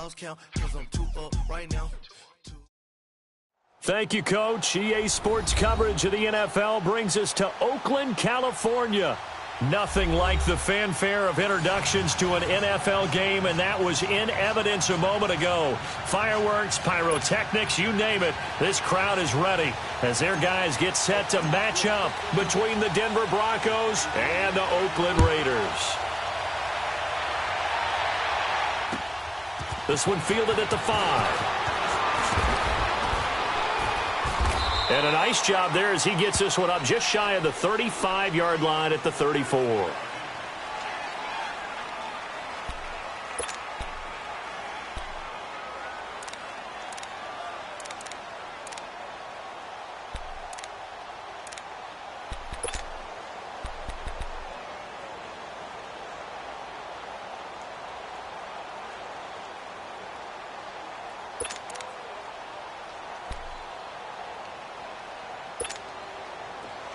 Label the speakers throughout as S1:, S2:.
S1: lost count, 'cause I'm too up right now.
S2: Thank you, Coach. EA Sports coverage of the NFL brings us to Oakland, California. Nothing like the fanfare of introductions to an NFL game, and that was in evidence a moment ago. Fireworks, pyrotechnics, you name it. This crowd is ready as their guys get set to match up between the Denver Broncos and the Oakland Raiders. This one fielded at the 5. And a nice job there as he gets this one up just shy of the 35-yard line at the 34.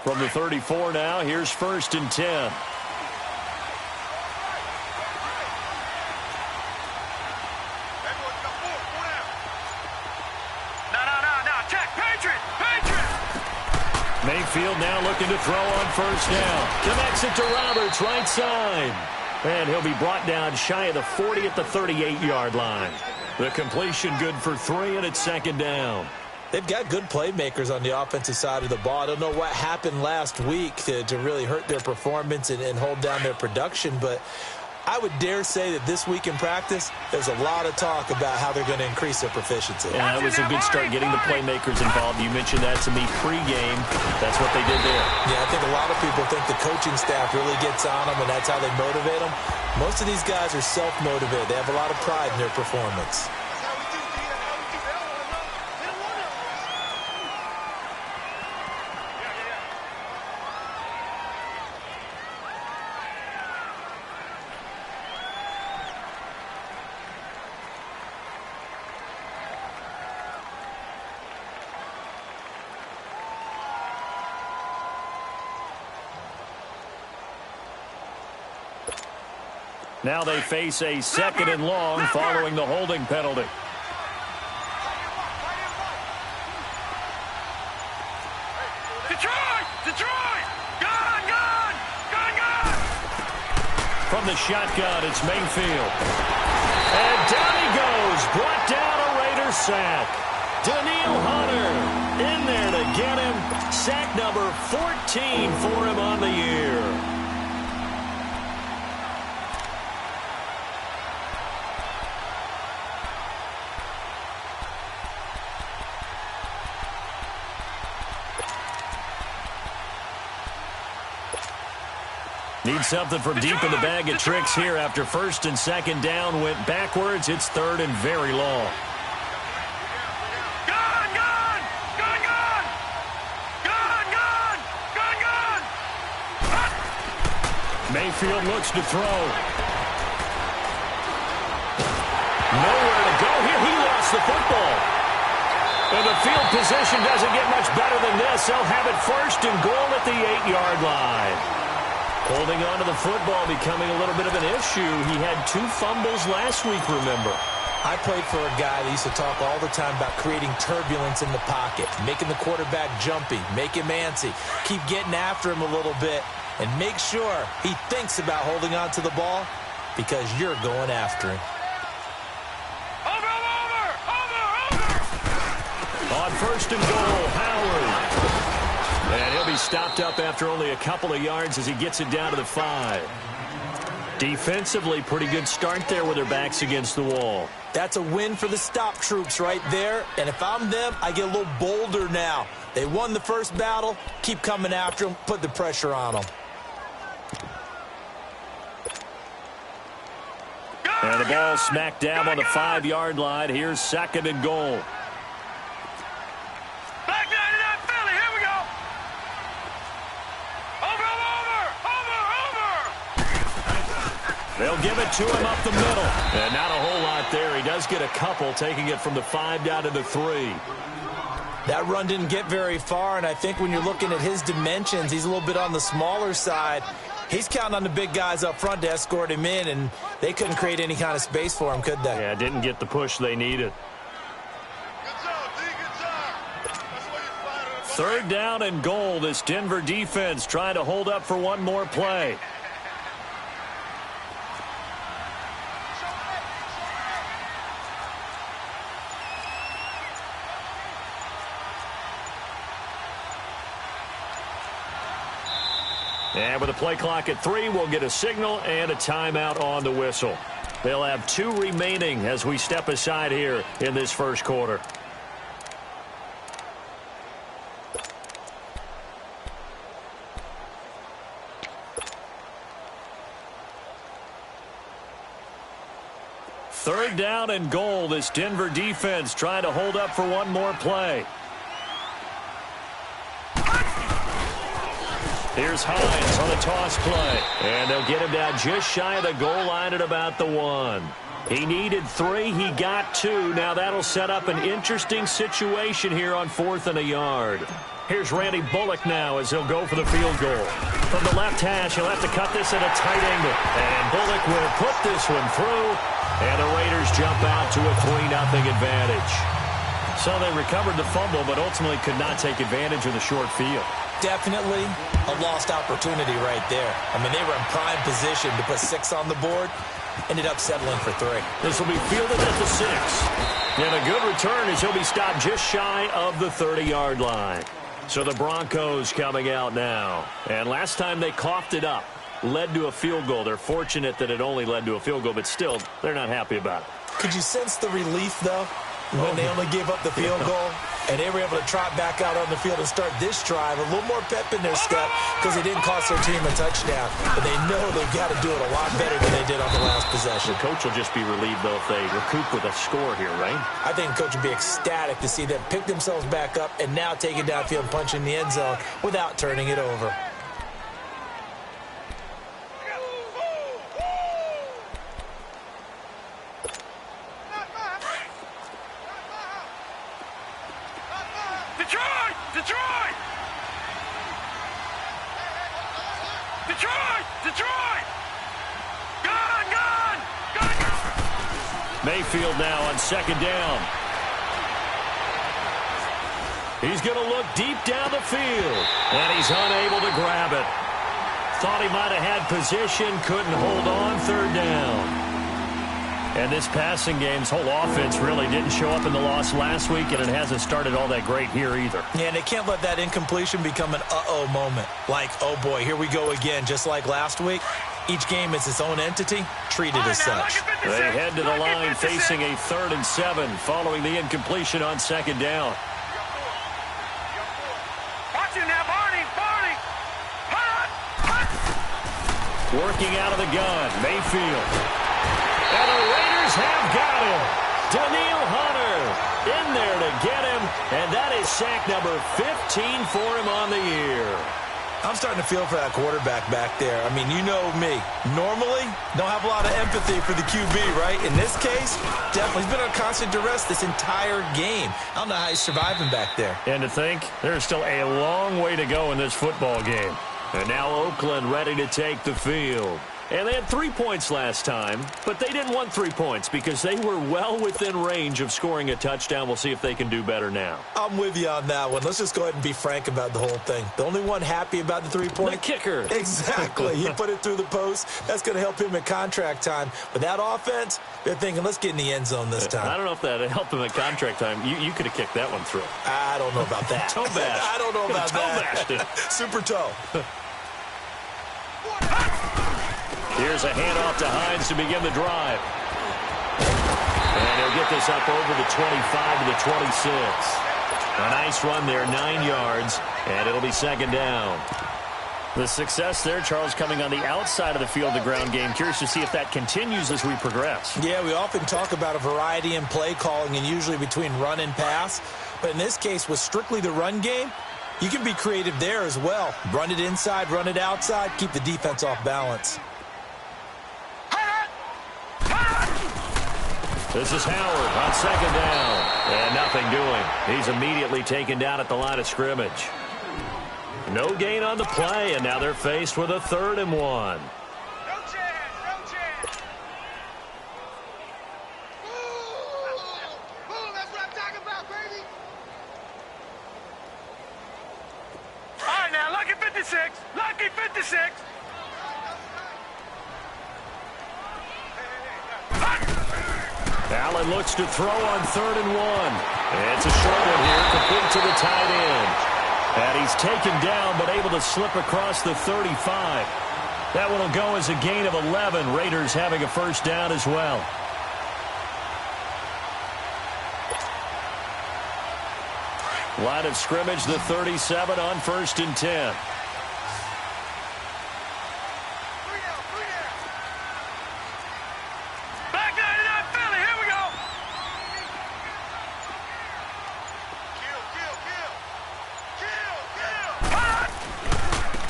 S2: From the 34 now, here's 1st and 10. Mayfield now looking to throw on 1st down. Connects it to Roberts, right side. And he'll be brought down shy of the 40 at the 38-yard line. The completion good for 3, and it's 2nd down.
S3: They've got good playmakers on the offensive side of the ball. I don't know what happened last week to really hurt their performance and hold down their production, but I would dare say that this week in practice, there's a lot of talk about how they're going to increase their proficiency.
S2: Yeah, that was a good start getting the playmakers involved. You mentioned that to me pregame. That's what they did there.
S3: Yeah, I think a lot of people think the coaching staff really gets on them, and that's how they motivate them. Most of these guys are self-motivated. They have a lot of pride in their performance.
S2: Now they face a 2nd and long following the holding penalty.
S4: Detroit! Gone!
S2: From the shotgun, it's Mayfield. And down he goes. Brought down a Raider sack. Danielle Hunter in there to get him. Sack number 14 for him on the year. Need something from deep in the bag of tricks here after 1st and 2nd down went backwards. It's 3rd and very long.
S4: Gone!
S2: Mayfield looks to throw. Nowhere to go here. He lost the football. And the field position doesn't get much better than this. They'll have it 1st and goal at the 8-yard line. Holding on to the football becoming a little bit of an issue. He had 2 fumbles last week, remember.
S3: I played for a guy that used to talk all the time about creating turbulence in the pocket, making the quarterback jumpy, make him antsy, keep getting after him a little bit, and make sure he thinks about holding on to the ball because you're going after him.
S2: On 1st and goal, Howard. And he'll be stopped up after only a couple of yards as he gets it down to the 5. Defensively, pretty good start there with their backs against the wall.
S3: That's a win for the stop troops right there. And if I'm them, I get a little bolder now. They won the first battle. Keep coming after them. Put the pressure on them.
S2: And the ball smacked down on the 5-yard line. Here's 2nd and goal. They'll give it to him up the middle. And not a whole lot there. He does get a couple, taking it from the 5 down to the 3.
S3: That run didn't get very far, and I think when you're looking at his dimensions, he's a little bit on the smaller side. He's counting on the big guys up front to escort him in, and they couldn't create any kind of space for him, could they?
S2: Yeah, didn't get the push they needed. Third down and goal. This Denver defense trying to hold up for one more play. And with a play clock at 3, we'll get a signal and a timeout on the whistle. They'll have 2 remaining as we step aside here in this first quarter. Third down and goal. This Denver defense trying to hold up for one more play. Here's Hines on the toss play. And they'll get him down just shy of the goal line at about the 1. He needed 3. He got 2. Now that'll set up an interesting situation here on 4th and a yard. Here's Randy Bullock now as he'll go for the field goal. From the left hash, he'll have to cut this at a tight angle. And Bullock will put this one through. And the Raiders jump out to a 3-0 advantage. So they recovered the fumble, but ultimately could not take advantage of the short field.
S3: Definitely a lost opportunity right there. I mean, they were in prime position to put 6 on the board. Ended up settling for 3.
S2: This will be fielded at the 6. And a good return as he'll be stopped just shy of the 30-yard line. So the Broncos coming out now. And last time they coughed it up, led to a field goal. They're fortunate that it only led to a field goal, but still, they're not happy about it.
S3: Could you sense the relief, though, when they only gave up the field goal? And they were able to trot back out on the field and start this drive. A little more pep in their step because they didn't cost their team a touchdown. But they know they've got to do it a lot better than they did on the last possession.
S2: The coach will just be relieved, though, if they recoup with a score here, right?
S3: I think the coach would be ecstatic to see them pick themselves back up and now take it downfield and punch in the end zone without turning it over.
S2: Mayfield now on second down. He's going to look deep down the field, and he's unable to grab it. Thought he might have had position, couldn't hold on third down. And this passing game's whole offense really didn't show up in the loss last week, and it hasn't started all that great here either.
S3: Yeah, and they can't let that incompletion become an uh-oh moment. Like, oh boy, here we go again, just like last week. Each game is its own entity, treated as such.
S2: They head to the line facing a 3rd and 7 following the incompletion on second down.
S4: Watch him now, Barney.
S2: Working out of the gun, Mayfield. And the Raiders have got him. Daniil Hunter in there to get him, and that is sack number 15 for him on the year.
S3: I'm starting to feel for that quarterback back there. I mean, you know me. Normally, don't have a lot of empathy for the QB, right? In this case, definitely he's been on constant duress this entire game. I don't know how he's surviving back there.
S2: And to think, there's still a long way to go in this football game. And now Oakland ready to take the field. And they had 3 points last time, but they didn't want 3 points because they were well within range of scoring a touchdown. We'll see if they can do better now.
S3: I'm with you on that one. Let's just go ahead and be frank about the whole thing. The only one happy about the 3-point?
S2: The kicker.
S3: Exactly. He put it through the post. That's going to help him in contract time. But that offense, they're thinking, let's get in the end zone this time.
S2: I don't know if that helped him in contract time. You could have kicked that one through.
S3: I don't know about that.
S2: Toe bash.
S3: I don't know about that.
S2: Toe bashed it.
S3: Super toe.
S2: Here's a handoff to Hines to begin the drive. And he'll get this up over the 25 to the 26. A nice run there, 9 yards, and it'll be second down. The success there, Charles, coming on the outside of the field, the ground game. Curious to see if that continues as we progress.
S3: Yeah, we often talk about a variety in play calling and usually between run and pass. But in this case, with strictly the run game, you can be creative there as well. Run it inside, run it outside, keep the defense off balance.
S2: This is Howard on second down. And nothing doing. He's immediately taken down at the line of scrimmage. No gain on the play, and now they're faced with a 3rd and 1.
S4: No chance, no chance. Boom, that's what I'm talking about, baby. All right, now, lucky 56. Lucky 56.
S2: Allen looks to throw on 3rd and 1. It's a short one here, complete to the tight end. And he's taken down, but able to slip across the 35. That one will go as a gain of 11. Raiders having a first down as well. Line of scrimmage, the 37 on 1st and 10.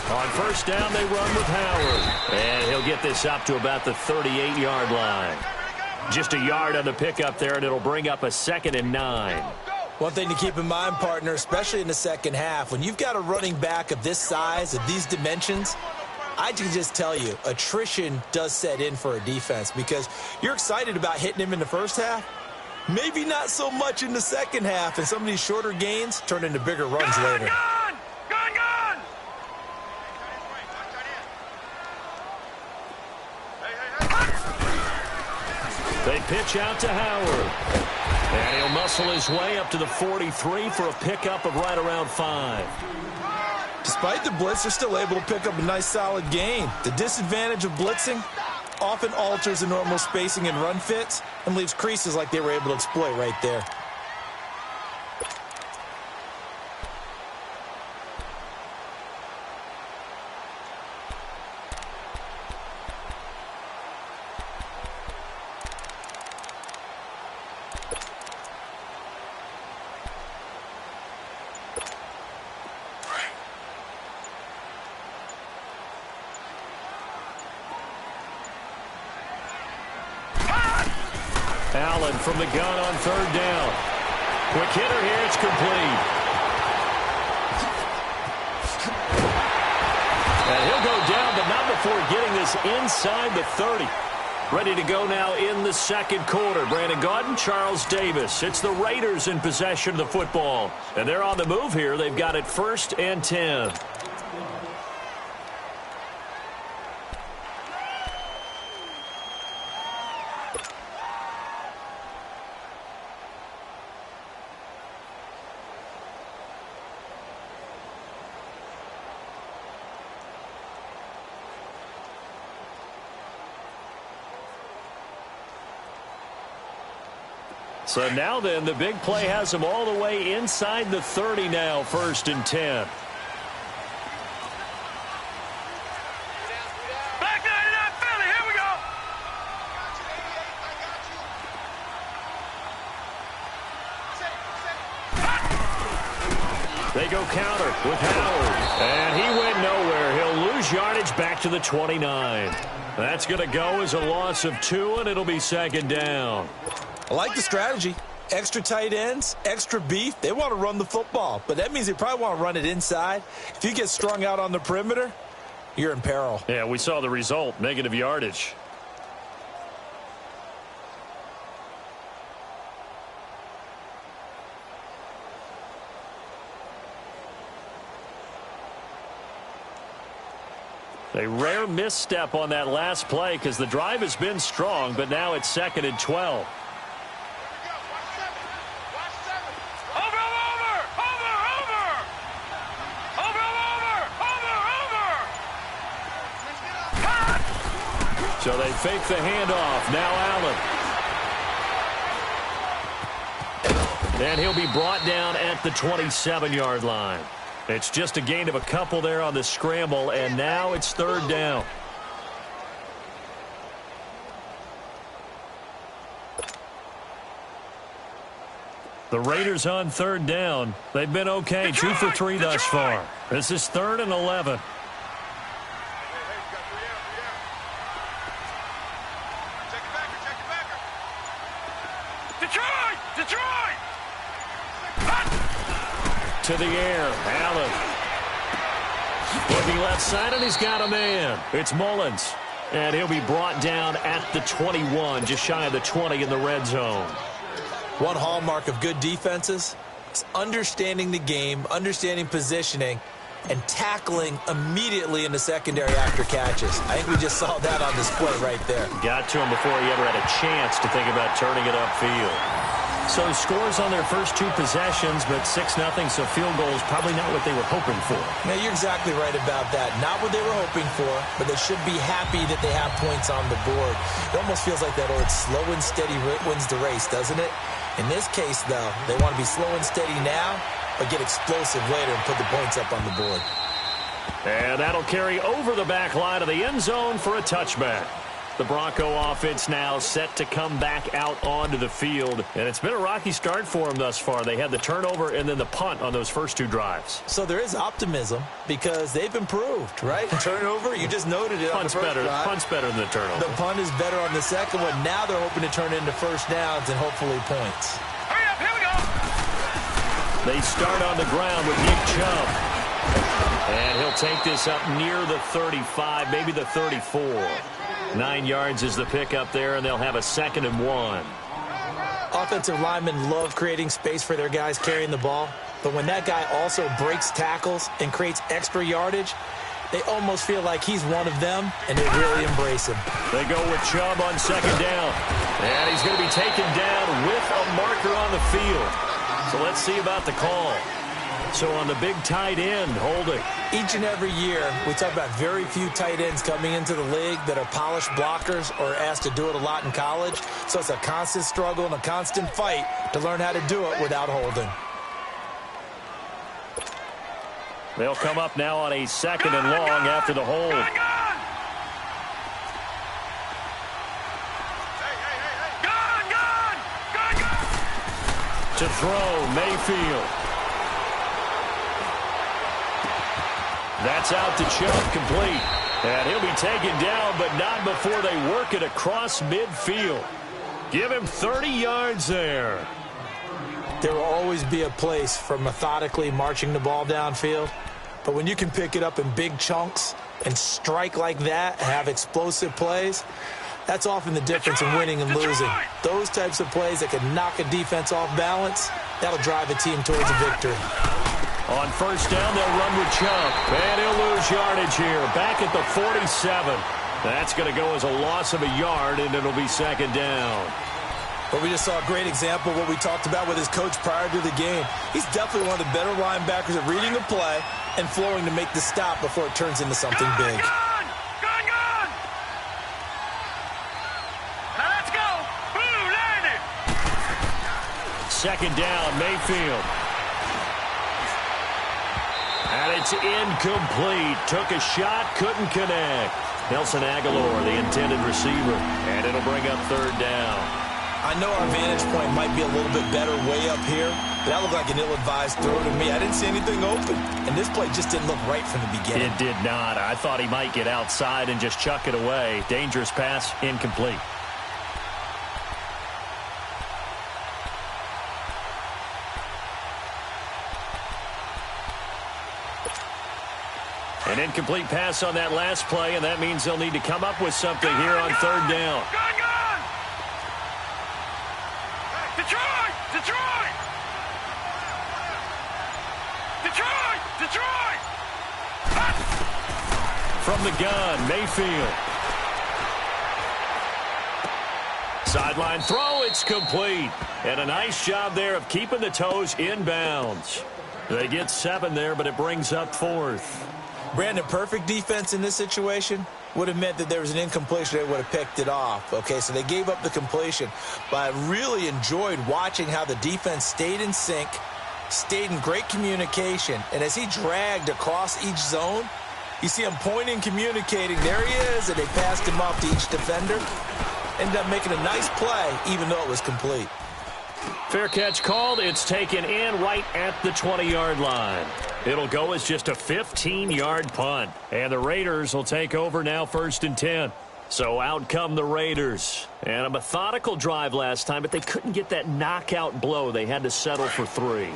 S2: On first down, they run with Howard. And he'll get this up to about the 38-yard line. Just a yard on the pickup there, and it'll bring up a 2nd and 9.
S3: One thing to keep in mind, partner, especially in the second half, when you've got a running back of this size, of these dimensions, I can just tell you, attrition does set in for a defense because you're excited about hitting him in the first half. Maybe not so much in the second half, and some of these shorter gains turn into bigger runs later.
S2: They pitch out to Howard. And he'll muscle his way up to the 43 for a pickup of right around 5.
S3: Despite the blitz, they're still able to pick up a nice solid gain. The disadvantage of blitzing often alters the normal spacing and run fits and leaves creases like they were able to exploit right there.
S2: Allen from the gun on 3rd down. Quick hitter here, it's complete. And he'll go down, but not before getting this inside the 30. Ready to go now in the second quarter. Brandon Gaudin, Charles Davis. It's the Raiders in possession of the football. And they're on the move here. They've got it 1st and 10. So now then, the big play has them all the way inside the 30 now, 1st and 10.
S4: Back 99 Philly, here we go.
S2: They go counter with Howard. And he went nowhere. He'll lose yardage back to the 29. That's going to go as a loss of 2, and it'll be 2nd down.
S3: I like the strategy. Extra tight ends, extra beef. They want to run the football, but that means they probably want to run it inside. If you get strung out on the perimeter, you're in peril.
S2: Yeah, we saw the result, negative yardage. A rare misstep on that last play because the drive has been strong, but now it's 2nd and 12. So they fake the handoff. Now Allen. And he'll be brought down at the 27-yard line. It's just a gain of a couple there on the scramble, and now it's 3rd down. The Raiders on 3rd down. They've been okay, 2 for 3 thus far. This is 3rd and 11. To the air, Allen. Looking left side, and he's got a man. It's Mullins. And he'll be brought down at the 21, just shy of the 20 in the red zone.
S3: One hallmark of good defenses is understanding the game, understanding positioning, and tackling immediately in the secondary after catches. I think we just saw that on display right there.
S2: Got to him before he ever had a chance to think about turning it upfield. So scores on their first 2 possessions, but 6-0, so field goal is probably not what they were hoping for.
S3: Yeah, you're exactly right about that. Not what they were hoping for, but they should be happy that they have points on the board. It almost feels like that old slow and steady wins the race, doesn't it? In this case, though, they want to be slow and steady now, but get explosive later and put the points up on the board.
S2: And that'll carry over the back line of the end zone for a touchback. The Bronco offense now set to come back out onto the field. And it's been a rocky start for them thus far. They had the turnover and then the punt on those first 2 drives.
S3: So there is optimism because they've improved, right? Turnover, you just noted it.
S2: Punt's better than the turnover.
S3: The punt is better on the second one. Now they're hoping to turn into first downs and hopefully points.
S4: Hurry up, here we go.
S2: They start on the ground with Nick Chubb. And he'll take this up near the 35, maybe the 34. 9 yards is the pickup there, and they'll have a 2nd and 1.
S3: Offensive linemen love creating space for their guys carrying the ball, but when that guy also breaks tackles and creates extra yardage, they almost feel like he's one of them, and they really embrace him.
S2: They go with Chubb on 2nd down, and he's going to be taken down with a marker on the field. So let's see about the call. So on the big tight end, holding.
S3: Each and every year, we talk about very few tight ends coming into the league that are polished blockers or asked to do it a lot in college. So it's a constant struggle and a constant fight to learn how to do it without holding.
S2: They'll come up now on a 2nd and long after the hold. To throw, Mayfield. That's out to Chubb, complete. And he'll be taken down, but not before they work it across midfield. Give him 30 yards there.
S3: There will always be a place for methodically marching the ball downfield. But when you can pick it up in big chunks and strike like that, have explosive plays, that's often the difference in winning and losing. Those types of plays that can knock a defense off balance, that'll drive a team towards a victory.
S2: On 1st down, they'll run with Chubb. And he'll lose yardage here. Back at the 47. That's going to go as a loss of a yard, and it'll be 2nd down.
S3: But we just saw a great example of what we talked about with his coach prior to the game. He's definitely one of the better linebackers at reading a play and flowing to make the stop before it turns into something big.
S4: Gone! Now let's go! Boom, landed!
S2: 2nd down, Mayfield. And it's incomplete. Took a shot, couldn't connect. Nelson Aguilar, the intended receiver. And it'll bring up 3rd down.
S3: I know our vantage point might be a little bit better way up here, but that looked like an ill-advised throw to me. I didn't see anything open, and this play just didn't look right from the beginning.
S2: It did not. I thought he might get outside and just chuck it away. Dangerous pass, incomplete. An incomplete pass on that last play, and that means they'll need to come up with something here on 3rd down.
S4: Gone! Detroit!
S2: From the gun, Mayfield. Sideline throw, it's complete. And a nice job there of keeping the toes inbounds. They get 7 there, but it brings up 4th.
S3: Brandon, perfect defense in this situation would have meant that there was an incompletion. They would have picked it off. Okay, so they gave up the completion. But I really enjoyed watching how the defense stayed in sync, stayed in great communication. And as he dragged across each zone, you see him pointing, communicating. There he is, and they passed him off to each defender. Ended up making a nice play, even though it was complete.
S2: Fair catch called. It's taken in right at the 20-yard line. It'll go as just a 15-yard punt. And the Raiders will take over now 1st and 10. So out come the Raiders. And a methodical drive last time, but they couldn't get that knockout blow. They had to settle for 3.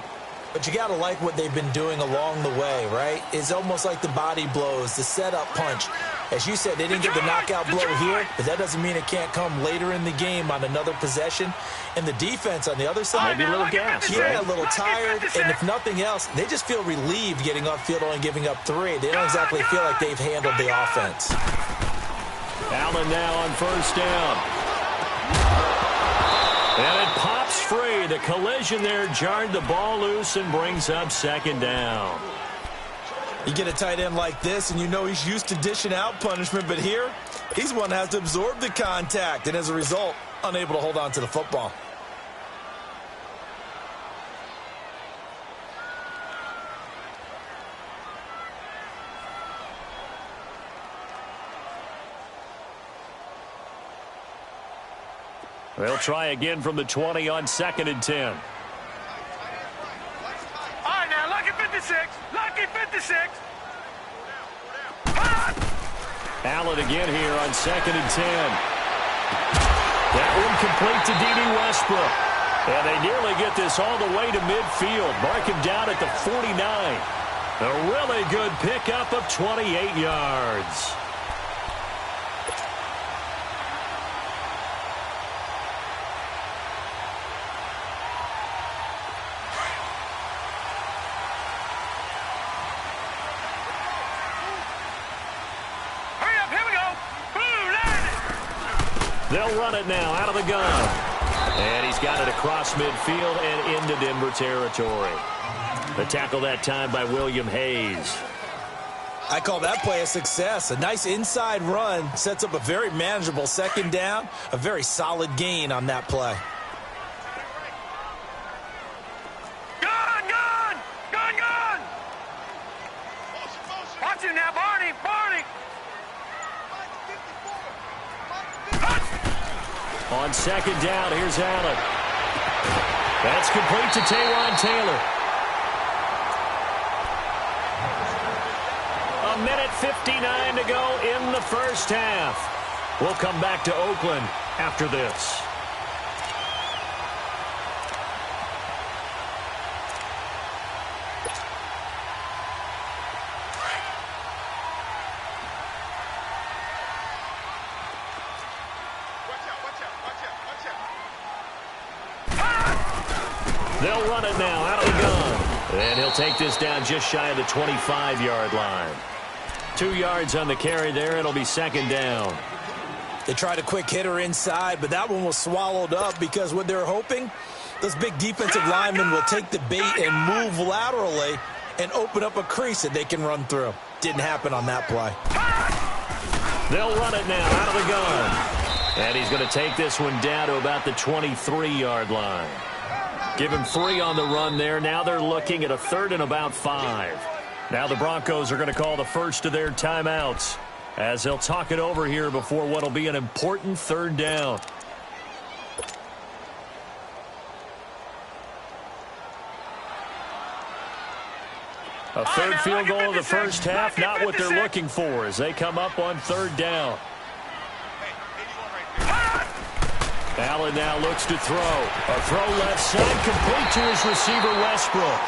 S3: But you got to like what they've been doing along the way, right? It's almost like the body blows, the setup punch. As you said, they didn't get the knockout blow here, but that doesn't mean it can't come later in the game on another possession. And the defense on the other side,
S2: maybe a little gas.
S3: Yeah, a little tired. And if nothing else, they just feel relieved getting off field, only giving up 3. They don't exactly feel like they've handled the offense.
S2: Allen now on first down. And it pops free. The collision there jarred the ball loose and brings up second down.
S3: You get a tight end like this, and you know he's used to dishing out punishment, but here, he's one that has to absorb the contact, and as a result, unable to hold on to the football.
S2: They'll try again from the 20 on 2nd and 10.
S4: All right, now, lucky 56. Lucky 56.
S2: Allen again here on 2nd and 10. That one complete to D.D. Westbrook. And they nearly get this all the way to midfield. Mark him down at the 49. A really good pickup of 28 yards. They'll run it now out of the gun. And he's got it across midfield and into Denver territory. The tackle that time by William Hayes.
S3: I call that play a success. A nice inside run sets up a very manageable second down. A very solid gain on that play.
S4: Gun, gun! Gun, gun! Watch him now, Barney! Barney!
S2: On 2nd down, here's Allen. That's complete to Taywan Taylor. 1:59 to go in the first half. We'll come back to Oakland after this. They'll run it now out of the gun. And he'll take this down just shy of the 25-yard line. 2 yards on the carry there. It'll be second down.
S3: They tried a quick hitter inside, but that one was swallowed up because what they're hoping, those big defensive linemen will take the bait and move laterally and open up a crease that they can run through. Didn't happen on that play.
S2: They'll run it now out of the gun. And he's going to take this one down to about the 23-yard line. Give him 3 on the run there. Now they're looking at a 3rd and about 5. Now the Broncos are going to call the first of their timeouts as they'll talk it over here before what will be an important 3rd down. A 3rd field goal of the first half, not what they're looking for as they come up on 3rd down. Allen now looks to throw. A throw left side complete to his receiver Westbrook.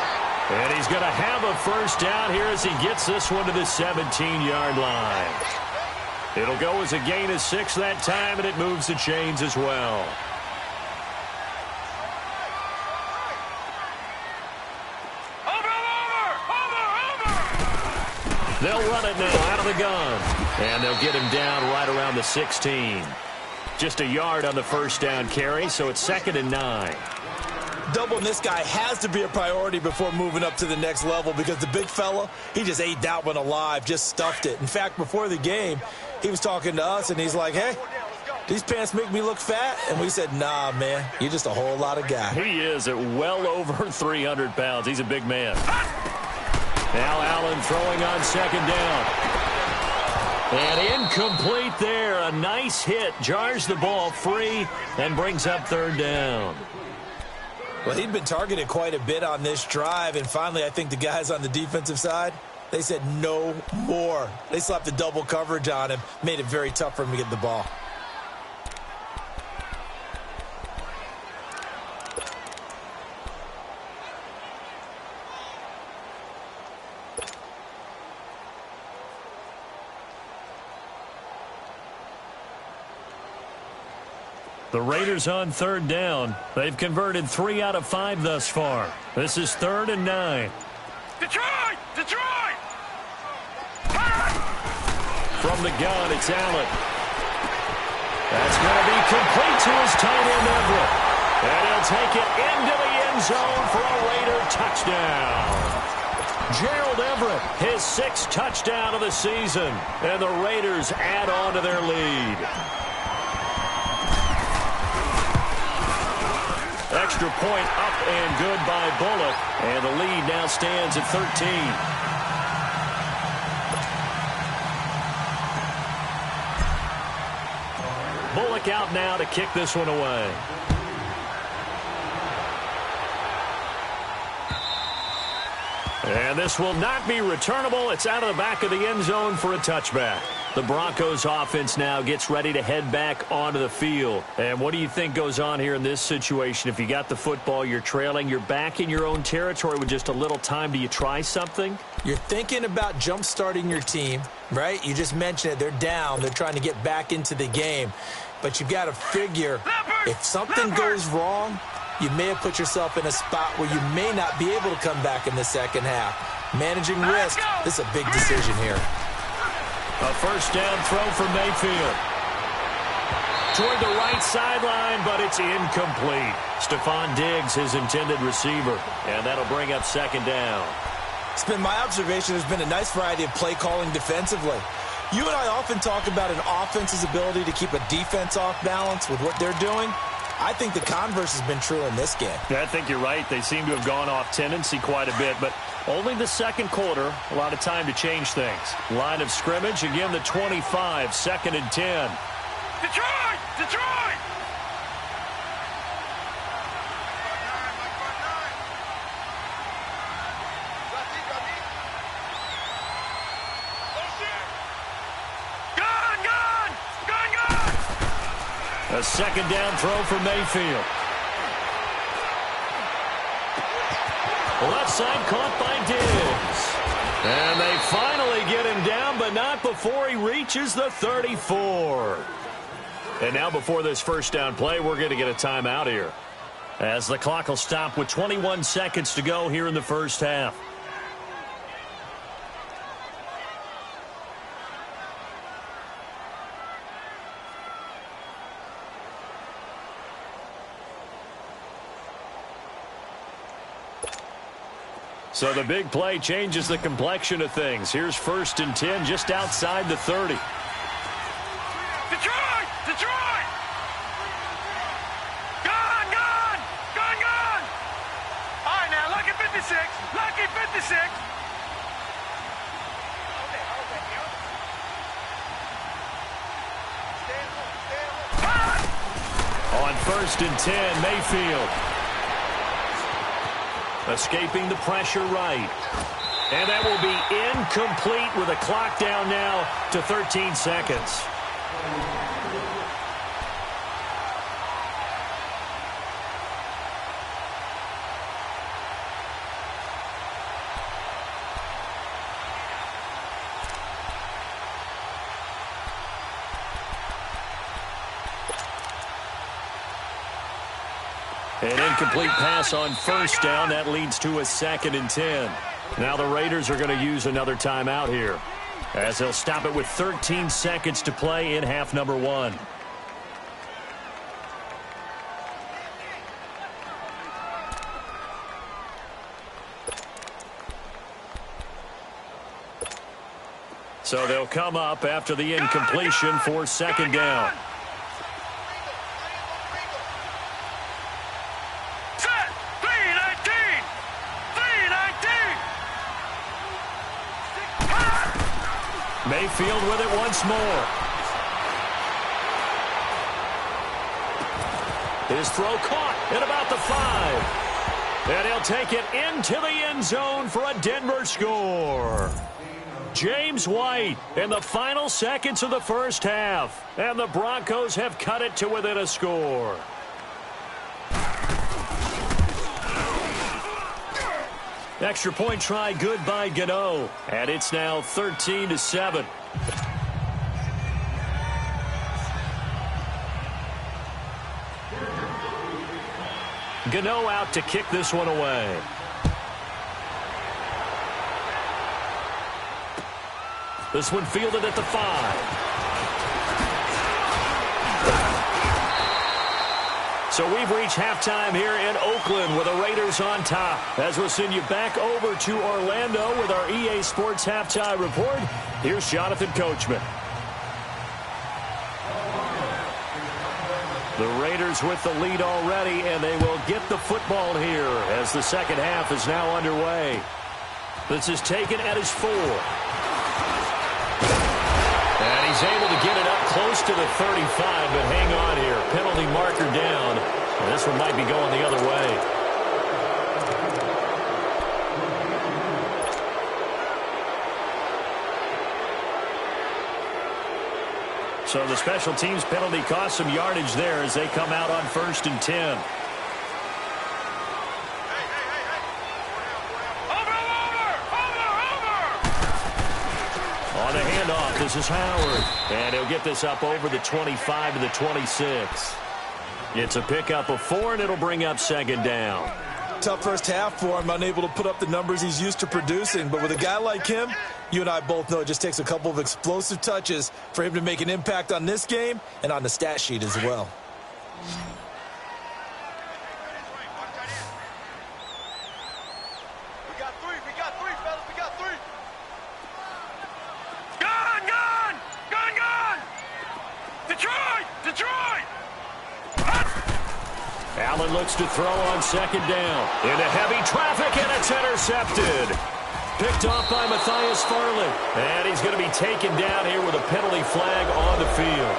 S2: And he's going to have a first down here as he gets this one to the 17-yard line. It'll go as a gain of 6 that time, and it moves the chains as well. They'll run it now out of the gun. And they'll get him down right around the 16. Just a yard on the first down carry, so it's 2nd and 9.
S3: Doubling this guy has to be a priority before moving up to the next level because the big fella, he just ate that one alive, just stuffed it. In fact, before the game, he was talking to us, and he's like, hey, these pants make me look fat? And we said, nah, man, you're just a whole lot of guy.
S2: He is at well over 300 pounds. He's a big man. Now Allen throwing on 2nd down. And incomplete there. A nice hit. Jars the ball free and brings up 3rd down.
S3: Well, he'd been targeted quite a bit on this drive, and finally I think the guys on the defensive side, they said no more. They slapped the double coverage on him, made it very tough for him to get the ball.
S2: The Raiders on third down. They've converted 3 out of 5 thus far. This is 3rd and 9.
S4: Detroit! Detroit!
S2: From the gun, it's Allen. That's going to be complete to his tight end, Everett. And he'll take it into the end zone for a Raider touchdown. Gerald Everett, his 6th touchdown of the season. And the Raiders add on to their lead. Extra point up and good by Bullock. And the lead now stands at 13. Bullock out now to kick this one away. And this will not be returnable. It's out of the back of the end zone for a touchback. The Broncos offense now gets ready to head back onto the field. And what do you think goes on here in this situation? If you got the football, you're trailing, you're back in your own territory with just a little time. Do you try something?
S3: You're thinking about jump-starting your team, right? You just mentioned it. They're down. They're trying to get back into the game. But you've got to figure if something goes wrong, you may have put yourself in a spot where you may not be able to come back in the second half. Managing risk, this is a big decision here.
S2: A first down throw for Mayfield. Toward the right sideline, but it's incomplete. Stephon Diggs, his intended receiver. And that'll bring up second down.
S3: It's been my observation there's been a nice variety of play calling defensively. You and I often talk about an offense's ability to keep a defense off balance with what they're doing. I think the converse has been true in this game.
S2: Yeah, I think you're right. They seem to have gone off tendency quite a bit, but only the second quarter, a lot of time to change things. Line of scrimmage, again the 25, 2nd and 10.
S4: Detroit! Detroit!
S2: A second down throw for Mayfield. Left side caught by Diggs. And they finally get him down, but not before he reaches the 34. And now before this first down play, we're going to get a timeout here, as the clock will stop with 21 seconds to go here in the first half. So the big play changes the complexion of things. Here's 1st and 10 just outside the 30.
S4: Detroit! Detroit! Gone! Gone! Gone! Gone! All right, now, lucky 56. Lucky 56.
S2: On 1st and 10, Mayfield. Escaping the pressure right. And that will be incomplete with a clock down now to 13 seconds. An incomplete pass on 1st down. That leads to a 2nd and 10. Now the Raiders are going to use another timeout here, as they'll stop it with 13 seconds to play in half number 1. So they'll come up after the incompletion for 2nd down. Mayfield with it once more. His throw caught at about the 5. And he'll take it into the end zone for a Denver score. James White in the final seconds of the first half. And the Broncos have cut it to within a score. Extra point try good by Gano. And it's now 13-7. Gano out to kick this one away. This one fielded at the 5. So we've reached halftime here in Oakland with the Raiders on top. As we'll send you back over to Orlando with our EA Sports Halftime Report, here's Jonathan Coachman. The Raiders with the lead already, and they will get the football here as the second half is now underway. This is taken at his 4. And he's able to get it up close to the 35, but hang on here. Penalty marker down. And this one might be going the other way. So the special teams penalty cost some yardage there as they come out on 1st and 10. On the handoff, this is Howard. And he'll get this up over the 25 to the 26. It's a pickup of 4, and it'll bring up 2nd down.
S3: Tough first half for him, unable to put up the numbers he's used to producing. But with a guy like him, you and I both know it just takes a couple of explosive touches for him to make an impact on this game and on the stat sheet as well.
S2: Allen looks to throw on 2nd down. Into heavy traffic, and it's intercepted. Picked off by Matthias Farley. And he's going to be taken down here with a penalty flag on the field.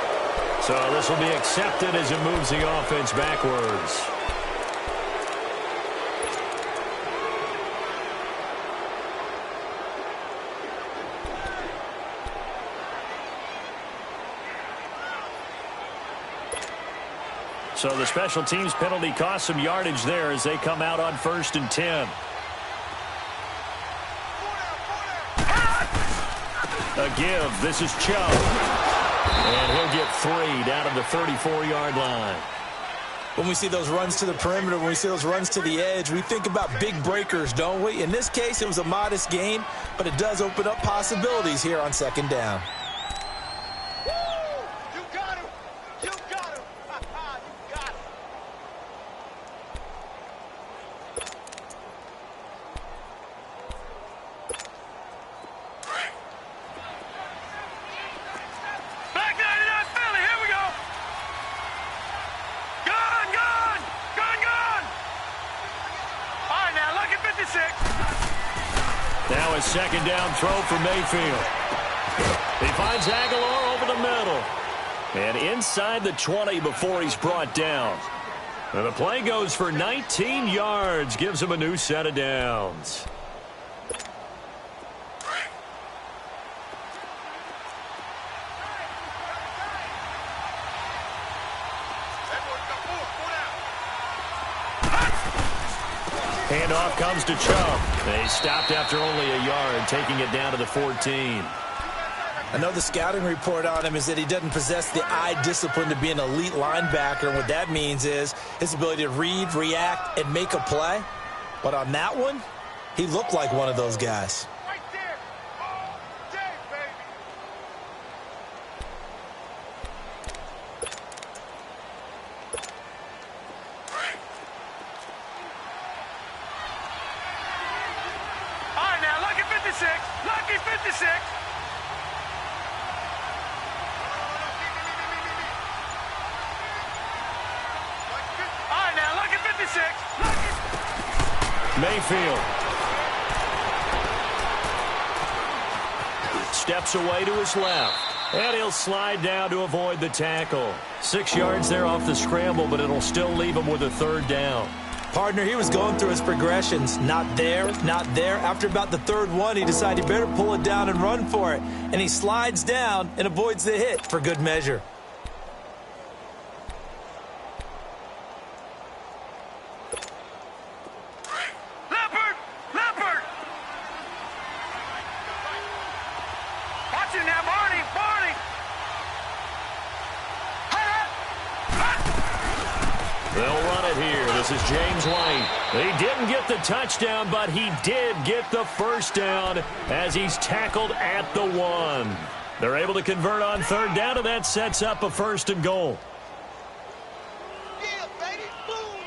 S2: So this will be accepted as it moves the offense backwards. So the special teams penalty cost some yardage there as they come out on 1st and 10. A give. This is Chubb. And he'll get 3 down at the 34-yard line.
S3: When we see those runs to the perimeter, when we see those runs to the edge, we think about big breakers, don't we? In this case, it was a modest gain, but it does open up possibilities here on 2nd down.
S2: Now a 2nd down throw for Mayfield. He finds Aguilar over the middle. And inside the 20 before he's brought down. And the play goes for 19 yards. Gives him a new set of downs. Handoff comes to Chubb. They stopped after only a yard, taking it down to the 14.
S3: I know the scouting report on him is that he doesn't possess the eye discipline to be an elite linebacker. And what that means is his ability to read, react, and make a play. But on that one, he looked like one of those guys.
S4: Lucky 56. All right, now, lucky 56.
S2: Mayfield. Steps away to his left. And he'll slide down to avoid the tackle. 6 yards there off the scramble, but it'll still leave him with a 3rd down.
S3: Partner, he was going through his progressions. Not there, not there. After about the 3rd one, he decided he better pull it down and run for it. And he slides down and avoids the hit for good measure.
S4: Leopard! Leopard! Watch it now, Barney! Barney!
S2: They'll run it here. This is James White. He didn't get the touchdown, but he did get the first down as he's tackled at the 1. They're able to convert on third down, and that sets up a 1st and goal.
S4: Yeah, baby. Boom.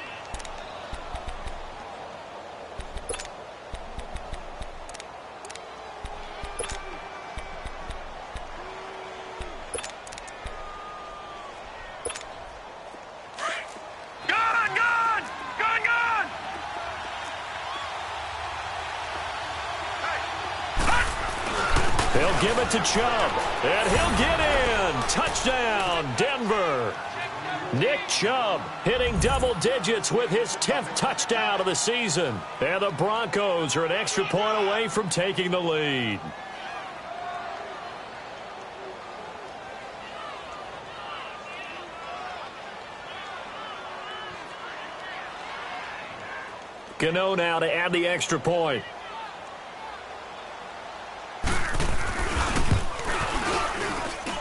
S2: They'll give it to Chubb, and he'll get in. Touchdown, Denver. Nick Chubb hitting double digits with his 10th touchdown of the season. And the Broncos are an extra point away from taking the lead. Gano now to add the extra point.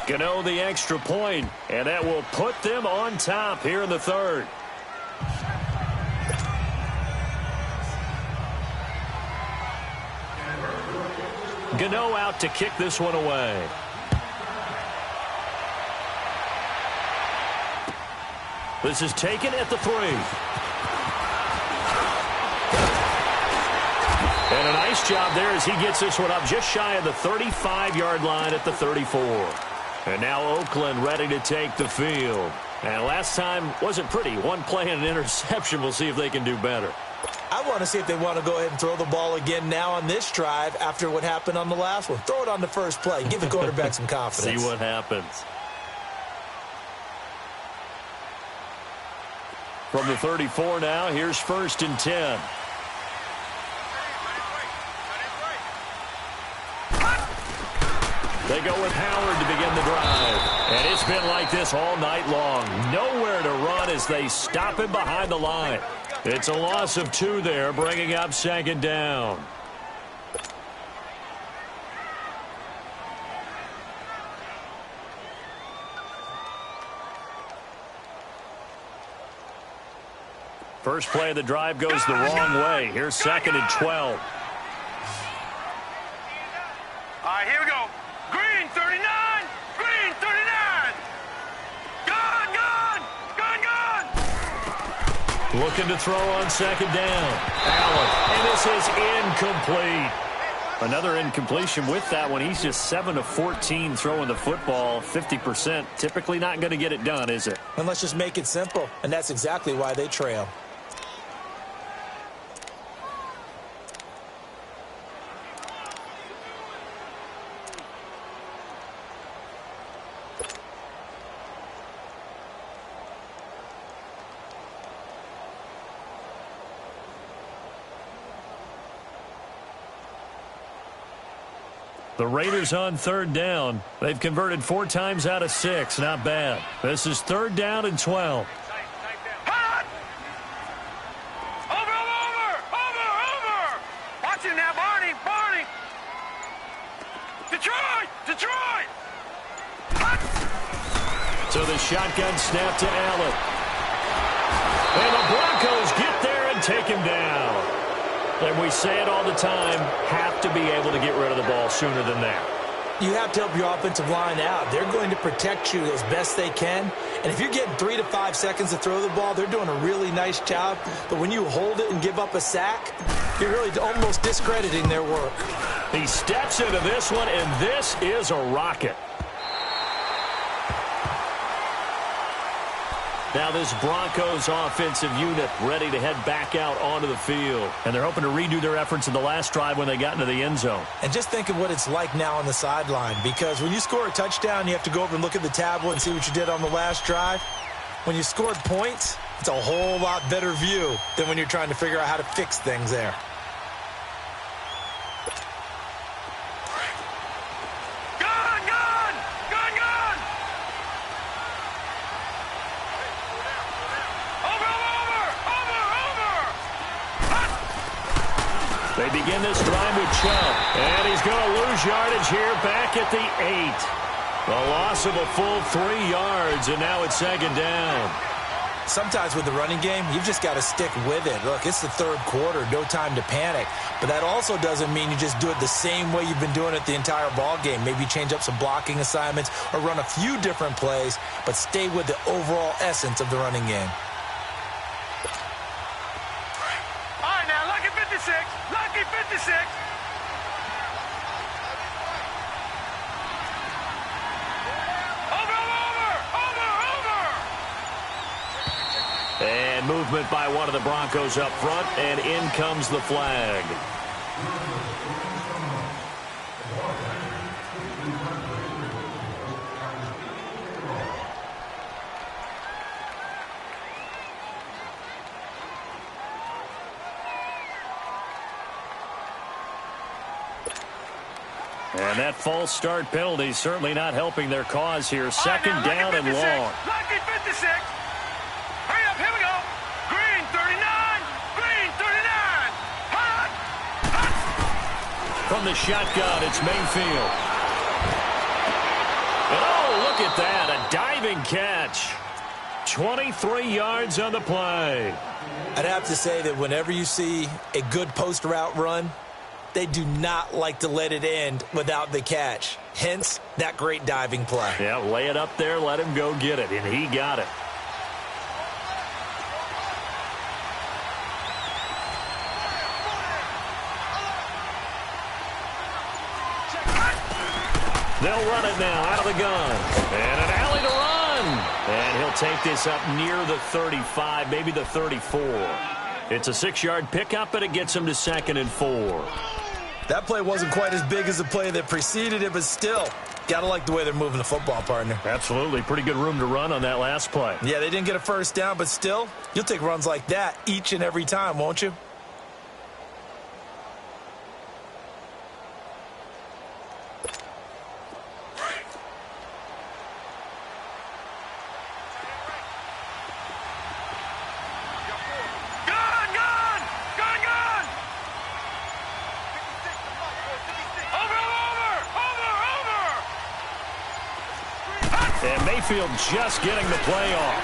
S2: Gano the extra point, and that will put them on top here in the 3rd. Gano out to kick this one away. This is taken at the 3. And a nice job there as he gets this one up just shy of the 35-yard line at the 34. And now Oakland ready to take the field. And last time wasn't pretty. One play and an interception. We'll see if they can do better.
S3: I want to see if they want to go ahead and throw the ball again now on this drive after what happened on the last one. Throw it on the first play. Give the quarterback some confidence.
S2: See what happens. From the 34 now, here's 1st and 10. They go with Howard to begin the drive. And it's been like this all night long. Nowhere to run as they stop him behind the line. It's a loss of 2 there, bringing up 2nd down. First play of the drive goes the wrong way. Here's 2nd and 12.
S4: All right, here we go. Green 39. Green 39. Gun.
S2: Looking to throw on 2nd down. Allen, and this is incomplete. Another incompletion with that one. He's just 7 of 14 throwing the football. 50%. Typically not going to get it done, is it?
S3: And let's just make it simple. And that's exactly why they trail.
S2: The Raiders on 3rd down. They've converted 4 times out of 6. Not bad. This is 3rd down and 12.
S4: Hot! Over! Watch it now, Barney! Detroit! Hot!
S2: So the shotgun snap to Allen. And the Broncos get there and take him down. And we say it all the time, have to be able to get rid of the ball sooner than that.
S3: You have to help your offensive line out. They're going to protect you as best they can. And if you're getting 3 to 5 seconds to throw the ball, they're doing a really nice job. But when you hold it and give up a sack, you're really almost discrediting their work.
S2: He steps into this one, and this is a rocket. Now this Broncos offensive unit ready to head back out onto the field. And they're hoping to redo their efforts in the last drive when they got into the end zone.
S3: And just think of what it's like now on the sideline. Because when you score a touchdown, you have to go over and look at the tablet and see what you did on the last drive. When you scored points, it's a whole lot better view than when you're trying to figure out how to fix things there.
S2: They begin this drive with Chubb, and he's going to lose yardage here back at the 8. A loss of a full 3 yards, and now it's 2nd down.
S3: Sometimes with the running game, you've just got to stick with it. Look, it's the third quarter, no time to panic. But that also doesn't mean you just do it the same way you've been doing it the entire ball game. Maybe change up some blocking assignments or run a few different plays, but stay with the overall essence of the running game.
S4: All right, now, lucky 56. Lucky 56.
S2: And movement by one of the Broncos up front, and in comes the flag. And that false start penalty certainly not helping their cause here. Second down and long.
S4: Lucky 56. Hurry up, here we go. Green 39. Green 39. Hot. Hot.
S2: From the shotgun, it's Mayfield. And oh, look at that. A diving catch. 23 yards on the play.
S3: I'd have to say that whenever you see a good post route run, they do not like to let it end without the catch. Hence, that great diving play.
S2: Yeah, lay it up there, let him go get it, and he got it. They'll run it now out of the gun. And an alley to run. And he'll take this up near the 35, maybe the 34. It's a 6-yard pickup, and it gets him to 2nd and 4.
S3: That play wasn't quite as big as the play that preceded it, but still, got to like the way they're moving the football, partner.
S2: Absolutely. Pretty good room to run on that last play.
S3: Yeah, they didn't get a first down, but still, you'll take runs like that each and every time, won't you?
S2: And Mayfield just getting the play off.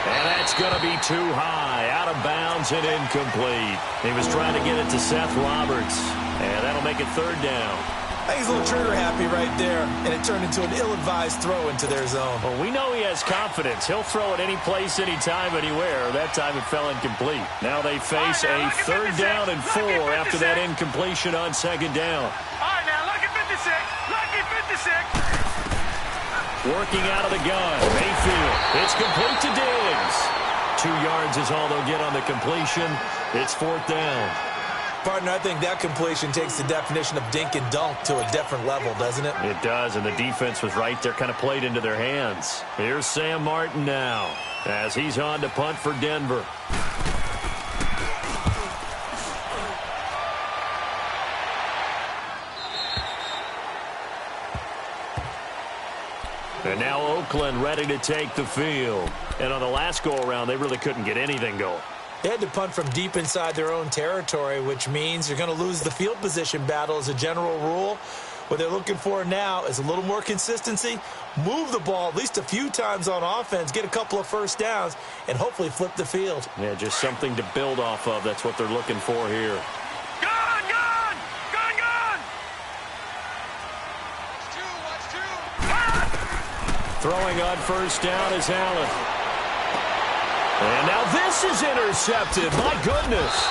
S2: And that's going to be too high. Out of bounds and incomplete. He was trying to get it to Seth Roberts. And that'll make it 3rd down.
S3: I think he's a little trigger happy right there. And it turned into an ill-advised throw into their zone.
S2: Well, we know he has confidence. He'll throw it any place, anytime, anywhere. That time it fell incomplete. Now they face a 3rd down and 4 after that incompletion on 2nd down.
S4: All right, now, lucky 56. Lucky 56.
S2: Working out of the gun. Mayfield. It's complete to Diggs. 2 yards is all they'll get on the completion. It's 4th down.
S3: Partner, I think that completion takes the definition of dink and dunk to a different level, doesn't it?
S2: It does, and the defense was right there, kind of played into their hands. Here's Sam Martin now as he's on to punt for Denver. And now Oakland ready to take the field. And on the last go-around, they really couldn't get anything going.
S3: They had to punt from deep inside their own territory, which means you're going to lose the field position battle as a general rule. What they're looking for now is a little more consistency, move the ball at least a few times on offense, get a couple of first downs, and hopefully flip the field.
S2: Yeah, just something to build off of. That's what they're looking for here.
S4: Gun, gun! Gun, gun! Watch two!
S2: Throwing on 1st down is Allen. And now this is intercepted. My goodness.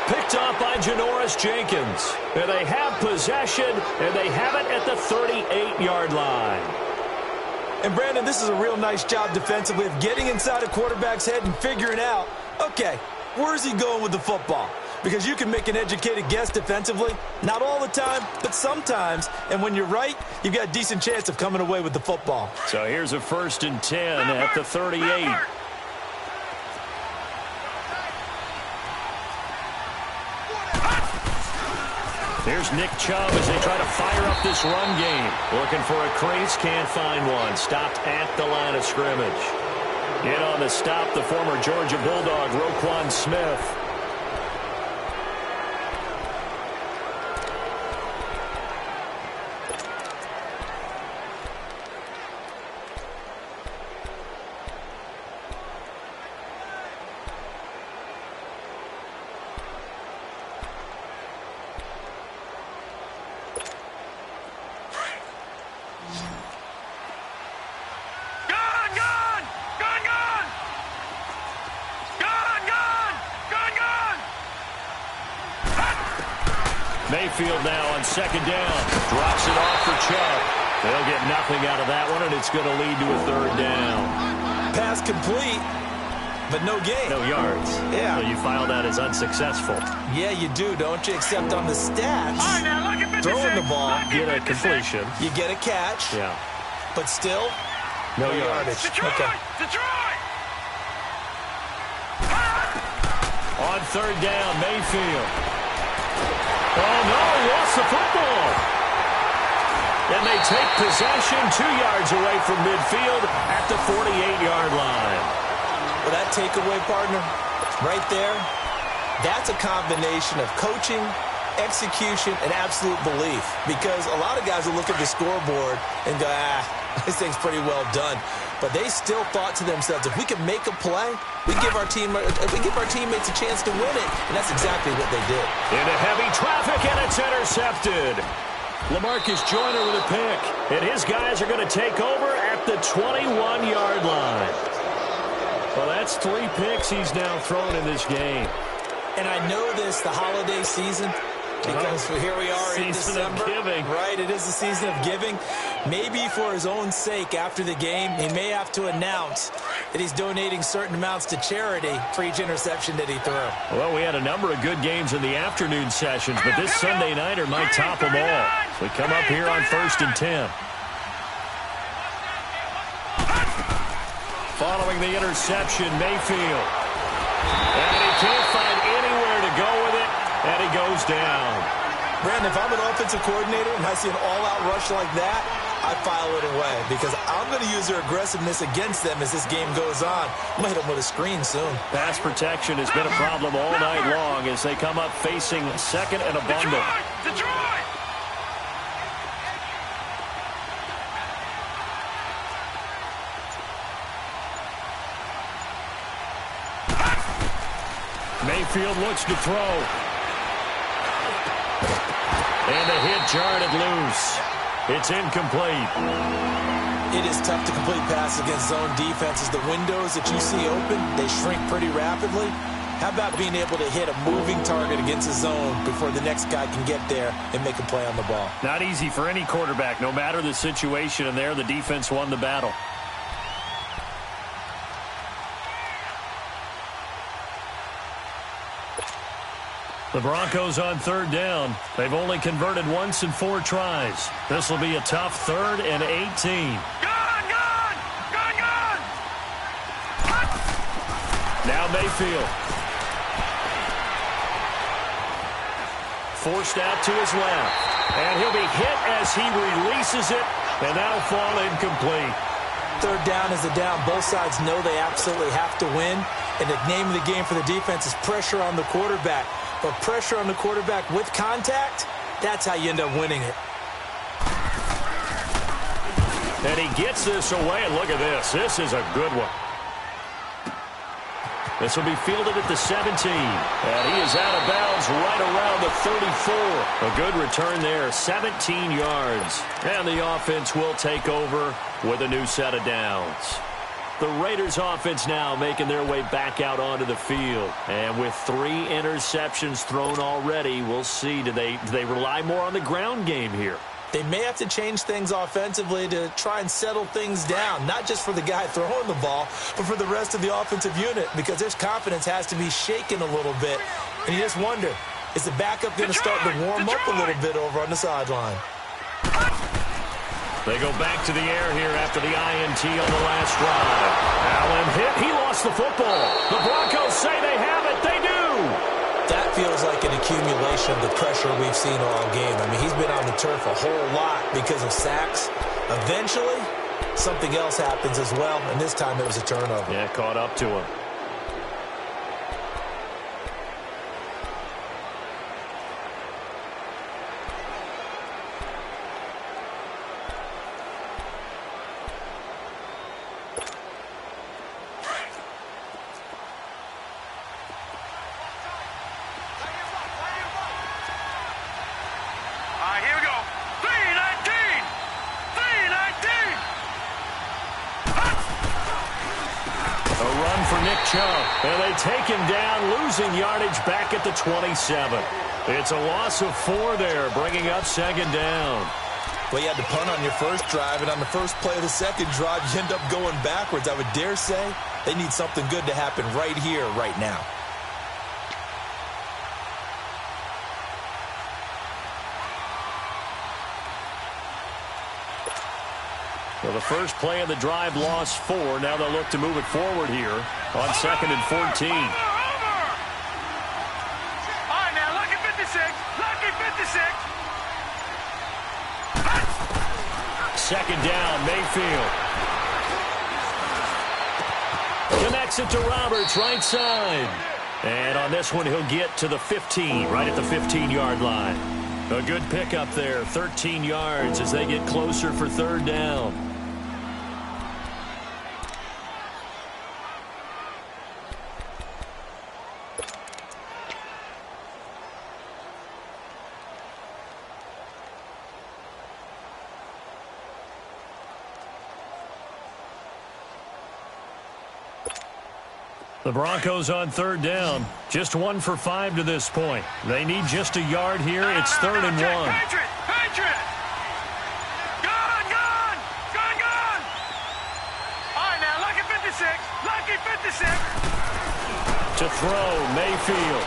S2: Picked off by Janoris Jenkins. And they have possession, and they have it at the 38-yard line.
S3: And, Brandon, this is a real nice job defensively of getting inside a quarterback's head and figuring out, okay, where's he going with the football? Because you can make an educated guess defensively. Not all the time, but sometimes. And when you're right, you've got a decent chance of coming away with the football.
S2: So here's a 1st and 10 at the 38. Here's Nick Chubb as they try to fire up this run game. Looking for a crease, can't find one. Stopped at the line of scrimmage. In on the stop, the former Georgia Bulldog, Roquan Smith. Mayfield now on second down. Drops it off for Chubb. They'll get nothing out of that one, and it's going to lead to a third down.
S3: Pass complete, but no gain.
S2: No yards.
S3: Yeah.
S2: So you file that as unsuccessful.
S3: Yeah, you do, don't you? Except on the stats,
S4: All right, now look at 56.
S3: throwing the ball,
S2: Get a completion.
S3: you get a catch,
S2: Yeah.
S3: but still,
S2: No yards.
S4: Detroit!
S3: Okay.
S4: Detroit!
S2: On third down, Mayfield. Oh, no, he lost the football. And they take possession 2 yards away from midfield at the 48-yard line.
S3: well, that takeaway, partner, right there, that's a combination of coaching, execution, and absolute belief. Because a lot of guys will look at the scoreboard and go, this thing's pretty well done. But they still thought to themselves, if we can make a play, we give our teammates a chance to win it. And that's exactly what they did.
S2: Into heavy traffic, and it's intercepted. LaMarcus Joyner with a pick. And his guys are going to take over at the 21-yard line. Well, that's 3 picks he's now thrown in this game.
S3: And I know this, the holiday season, because here we are in
S2: Season
S3: December.
S2: of giving.
S3: Right, it is the season of giving. Maybe for his own sake, after the game, he may have to announce that he's donating certain amounts to charity for each interception that he threw.
S2: Well, we had a number of good games in the afternoon sessions, but this Sunday nighter might top them all. We come up here on 1st and 10. Following the interception, Mayfield. And he can't find anywhere to go with it, and he goes down.
S3: Brandon, if I'm an offensive coordinator and I see an all-out rush like that, I file it away because I'm going to use their aggressiveness against them as this game goes on. I'm going to hit them with a screen soon.
S2: Pass protection has been a problem all night long as they come up facing second and a bundle.
S4: Detroit!
S2: Mayfield looks to throw. And a hit jarred it loose. It's incomplete.
S3: It is tough to complete passes against zone defenses. The windows that you see open, they shrink pretty rapidly. How about being able to hit a moving target against a zone before the next guy can get there and make a play on the ball?
S2: Not easy for any quarterback, no matter the situation, and there the defense won the battle. The Broncos on third down. They've only converted once in 4 tries. This will be a tough 3rd and 18.
S4: Gone!
S2: Now Mayfield. Forced out to his left. And he'll be hit as he releases it, and that'll fall incomplete.
S3: Third down is a down. Both sides know they absolutely have to win. And the name of the game for the defense is pressure on the quarterback. But pressure on the quarterback with contact, that's how you end up winning it.
S2: And he gets this away, and look at this. This is a good one. This will be fielded at the 17. And he is out of bounds right around the 34. A good return there, 17 yards. And the offense will take over with a new set of downs. The Raiders offense now making their way back out onto the field. And with 3 interceptions thrown already, we'll see, do they rely more on the ground game here?
S3: They may have to change things offensively to try and settle things down, not just for the guy throwing the ball, but for the rest of the offensive unit, because their confidence has to be shaken a little bit. And you just wonder, is the backup going to start to warm up a little bit over on the sideline?
S2: They go back to the air here after the INT on the last drive. Allen hit. He lost the football. The Broncos say they have it. They do.
S3: That feels like an accumulation of the pressure we've seen all game. I mean, he's been on the turf a whole lot because of sacks. Eventually, something else happens as well, and this time it was a turnover.
S2: Yeah, caught up to him.
S4: Chubb.
S2: And they take him down, losing yardage back at the 27. It's a loss of 4 there, bringing up second down.
S3: Well, you had to punt on your first drive, and on the first play of the second drive, you end up going backwards. I would dare say they need something good to happen right here, right now.
S2: Well, the first play of the drive lost 4. Now they'll look to move it forward here on second and 14.
S4: Over! All right, now, lucky 56. Lucky 56.
S2: Second down, Mayfield. Connects it to Roberts, right side. And on this one, he'll get to the 15, right at the 15-yard line. A good pickup there, 13 yards as they get closer for third down. The Broncos on third down. Just 1 for 5 to this point. They need just a yard here. It's third and 1.
S4: Patriot! Gone! All right, now, lucky 56. Lucky 56.
S2: To throw, Mayfield.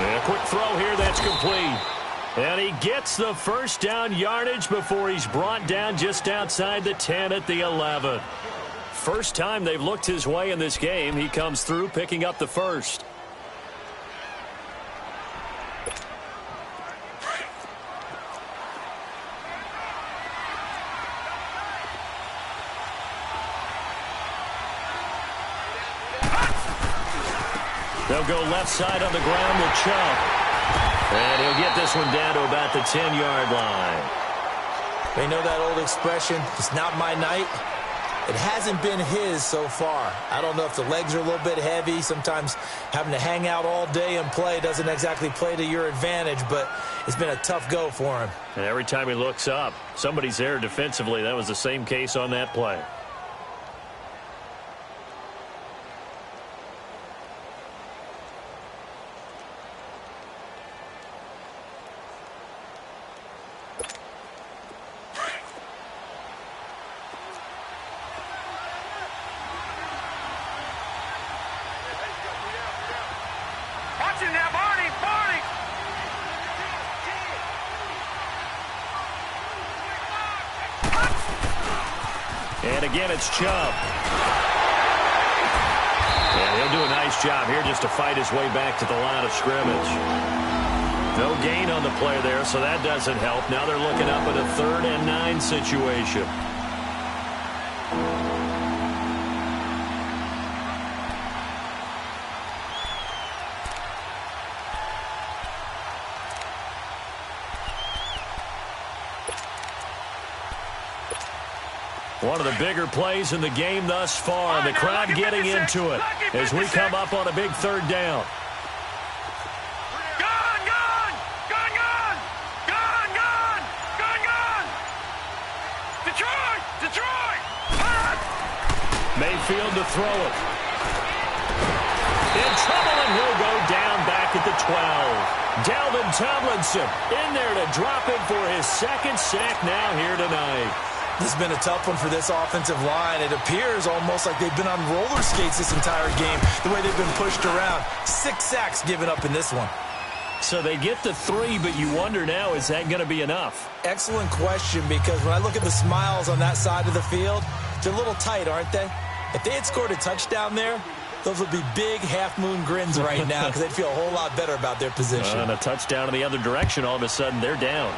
S2: And a quick throw here, that's complete. And he gets the first down yardage before he's brought down just outside the 10 at the 11. First time they've looked his way in this game. He comes through picking up the first. They'll go left side on the ground with Chubb. And he'll get this one down to about the 10-yard line.
S3: They know that old expression, it's not my night. It hasn't been his so far. I don't know if the legs are a little bit heavy. Sometimes having to hang out all day and play doesn't exactly play to your advantage, but it's been a tough go for him.
S2: And every time he looks up, somebody's there defensively. That was the same case on that play. And again, it's Chubb. And he'll do a nice job here just to fight his way back to the line of scrimmage. No gain on the play there, so that doesn't help. Now they're looking up at a 3rd and 9 situation. One of the bigger plays in the game thus far. The crowd getting into it as we come up on a big 3rd down.
S4: Detroit!
S2: Mayfield to throw it. In trouble, and he'll go down back at the 12. Dalvin Tomlinson in there to drop him for his 2nd sack now here tonight.
S3: This has been a tough one for this offensive line. It appears almost like they've been on roller skates this entire game, the way they've been pushed around. 6 sacks given up in this one.
S2: So they get the 3, but you wonder now, is that going to be enough?
S3: Excellent question, because when I look at the smiles on that side of the field, they're a little tight, aren't they? If they had scored a touchdown there, those would be big half-moon grins right now because they'd feel a whole lot better about their position.
S2: And a touchdown in the other direction, all of a sudden they're down.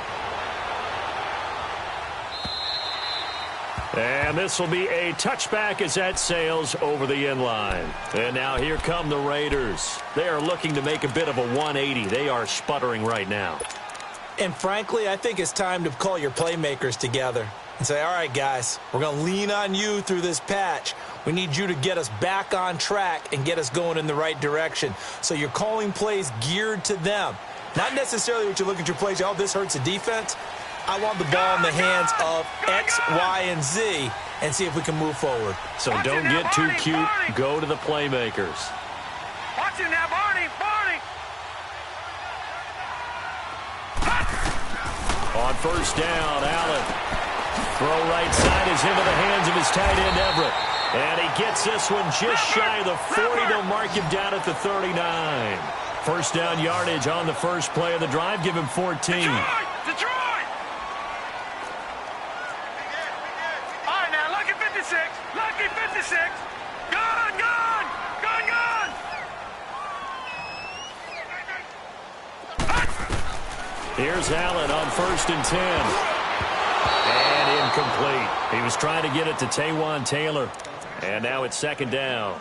S2: And this will be a touchback as that sails over the end line. And now here come the Raiders. They are looking to make a bit of a 180. They are sputtering right now.
S3: And frankly, I think it's time to call your playmakers together and say, all right, guys, we're going to lean on you through this patch. We need you to get us back on track and get us going in the right direction. So you're calling plays geared to them. Not necessarily what you look at your plays, oh, this hurts the defense. I want the ball in the hands of X, Y, and Z and see if we can move forward.
S2: So don't get too cute. Go to the playmakers.
S4: Watch it now, Barney.
S2: On first down, Allen. Throw right side is into the hands of his tight end, Everett. And he gets this one just shy of the 40. They'll mark him down at the 39. First down yardage on the first play of the drive. Give him 14.
S4: Detroit! All right, now, lucky 56. Lucky 56. Gun, gun! Gun, gun!
S2: Here's Allen on first and 10. And incomplete. He was trying to get it to Taywan Taylor. And now it's second down.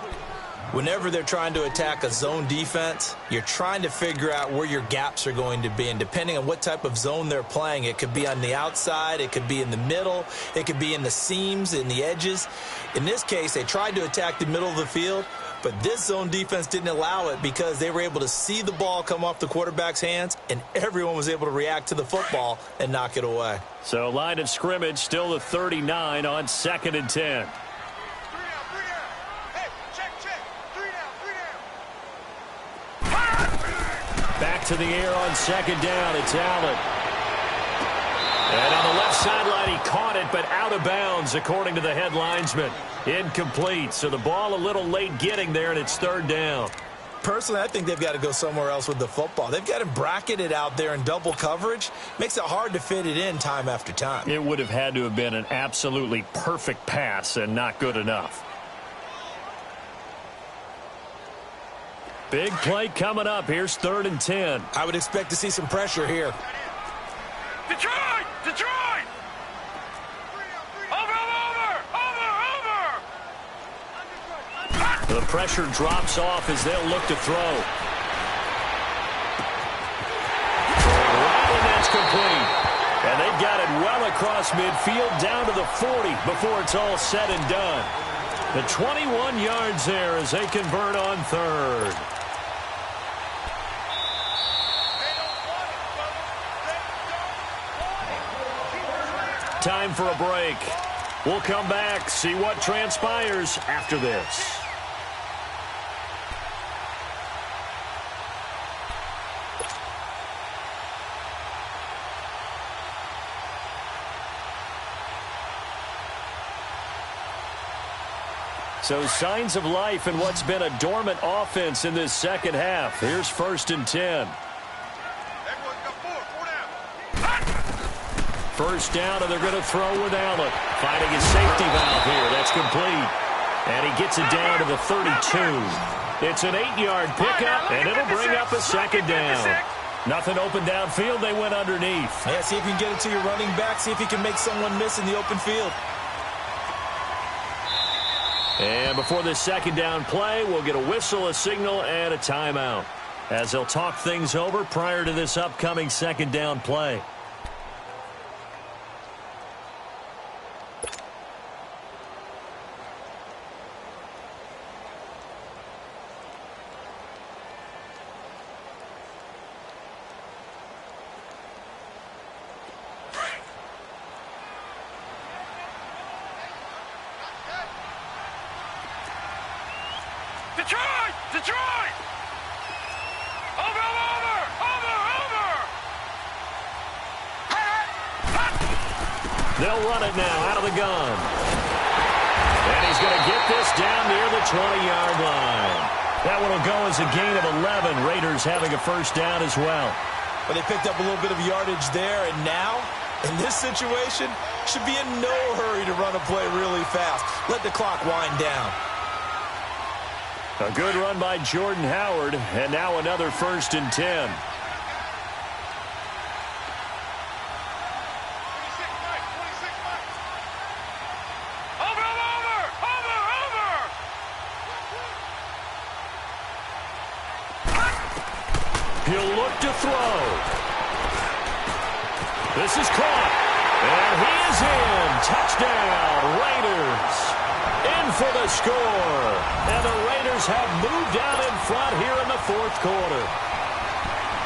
S3: Whenever they're trying to attack a zone defense, you're trying to figure out where your gaps are going to be. And depending on what type of zone they're playing, it could be on the outside, it could be in the middle, it could be in the seams, in the edges. In this case, they tried to attack the middle of the field, but this zone defense didn't allow it because they were able to see the ball come off the quarterback's hands, and everyone was able to react to the football and knock it away.
S2: So line of scrimmage still the 39 on second and 10. Back to the air on second down. It's Allen. And on the left sideline, he caught it, but out of bounds, according to the head linesman. Incomplete. So the ball a little late getting there, and it's third down.
S3: Personally, I think they've got to go somewhere else with the football. They've got him bracketed out there in double coverage. Makes it hard to fit it in time after time.
S2: It would have had to have been an absolutely perfect pass and not good enough. Big play coming up. Here's third and 10.
S3: I would expect to see some pressure here.
S4: Detroit! Detroit! Over!
S2: The pressure drops off as they'll look to throw. Right, and that's complete. And they've got it well across midfield down to the 40 before it's all said and done. The 21 yards there as they convert on third. Time for a break. We'll come back, see what transpires after this. So signs of life in what's been a dormant offense in this second half. Here's first and 10. First down, and they're going to throw with Allen. Finding his safety valve here. That's complete. And he gets it down to the 32. It's an 8-yard pickup, and it'll bring up a second down. Nothing open downfield. They went underneath.
S3: Yeah, see if you can get it to your running back. See if you can make someone miss in the open field.
S2: And before this second down play, we'll get a whistle, a signal, and a timeout as they'll talk things over prior to this upcoming second down play.
S4: Detroit! Detroit! Over!
S2: They'll run it now out of the gun. And he's going to get this down near the 20-yard line. That one will go as a gain of 11. Raiders having a first down as well.
S3: But they picked up a little bit of yardage there, and now, in this situation, should be in no hurry to run a play really fast. Let the clock wind down.
S2: A good run by Jordan Howard, and now another first and 10. He'll look to throw. This is caught, and he is in. Touchdown, Raiders. In for the score. And the Raiders have moved out in front here in the fourth quarter.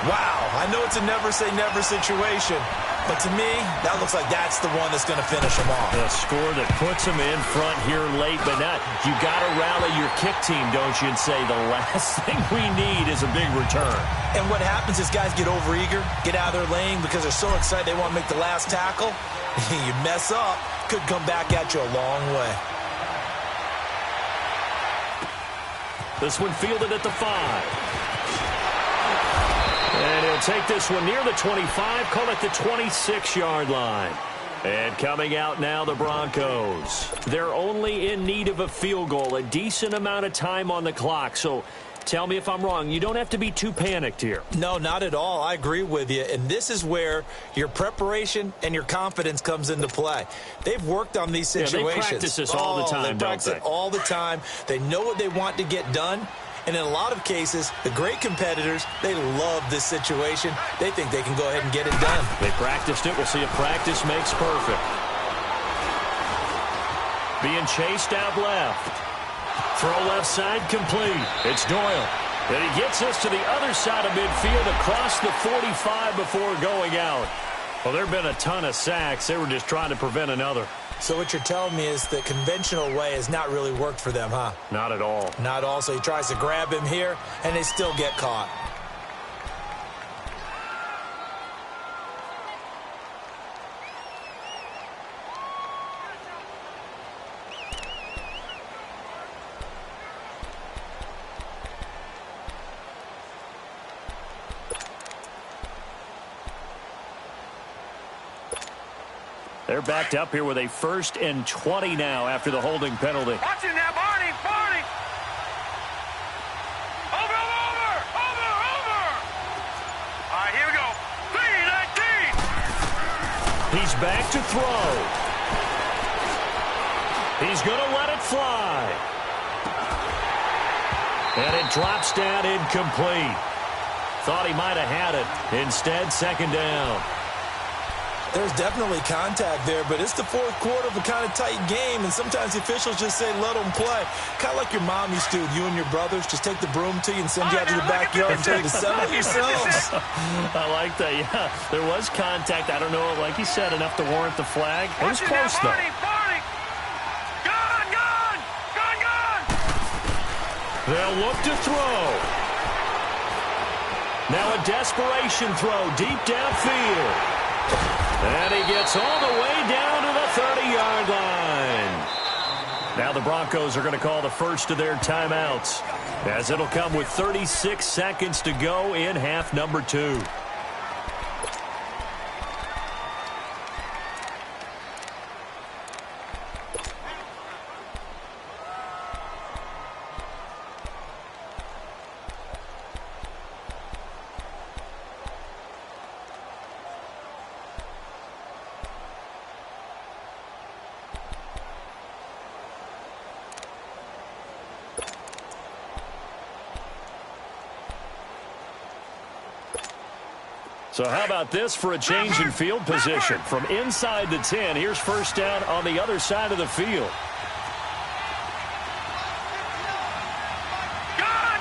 S3: Wow, I know it's a never-say-never situation, But to me, that looks like that's the one that's going to finish them off.
S2: The score that puts them in front here late, but not. You got to rally your kick team, don't you, and say the last thing we need is a big return.
S3: And what happens is guys get overeager, get out of their lane because they're so excited they want to make the last tackle. You mess up, could come back at you a long way.
S2: This one fielded at the 5. And he'll take this one near the 25, call it the 26-yard line. And coming out now, the Broncos. They're only in need of a field goal, a decent amount of time on the clock. So tell me if I'm wrong. You don't have to be too panicked here.
S3: No, not at all. I agree with you. And this is where your preparation and your confidence comes into play. They've worked on these situations.
S2: Yeah, they practice this all the time,
S3: They practice it all the time. They know what they want to get done. And in a lot of cases, the great competitors, they love this situation. They think they can go ahead and get it done.
S2: They practiced it. We'll see if practice makes perfect. Being chased out left. Throw left side complete. It's Doyle. And he gets us to the other side of midfield across the 45 before going out. Well, there have been a ton of sacks. They were just trying to prevent another.
S3: So what you're telling me is the conventional way has not really worked for them, huh?
S2: Not at all.
S3: Not all. So he tries to grab him here, and they still get caught.
S2: They're backed up here with a 1st and 20 now after the holding penalty.
S4: Watch it now, Barney, Barney. Over. All right, here we go. 3-19.
S2: He's back to throw. He's going to let it fly. And it drops down incomplete. Thought he might have had it. Instead, 2nd down.
S3: There's definitely contact there, but it's the 4th quarter of a kind of tight game, and sometimes the officials just say, let them play. Kind of like your mom used to, you and your brothers, just take the broom to you and send you out to the backyard and tell you to settle yourselves.
S2: I like that, yeah. There was contact. I don't know, like you said, enough to warrant the flag. It was close, though.
S4: Barney. Gun.
S2: They'll look to throw. Now a desperation throw deep downfield. And he gets all the way down to the 30-yard line. Now the Broncos are going to call the first of their timeouts, as it'll come with 36 seconds to go in half number 2. So how about this for a change in field position? From inside the 10, here's 1st down on the other side of the field.
S4: Gun.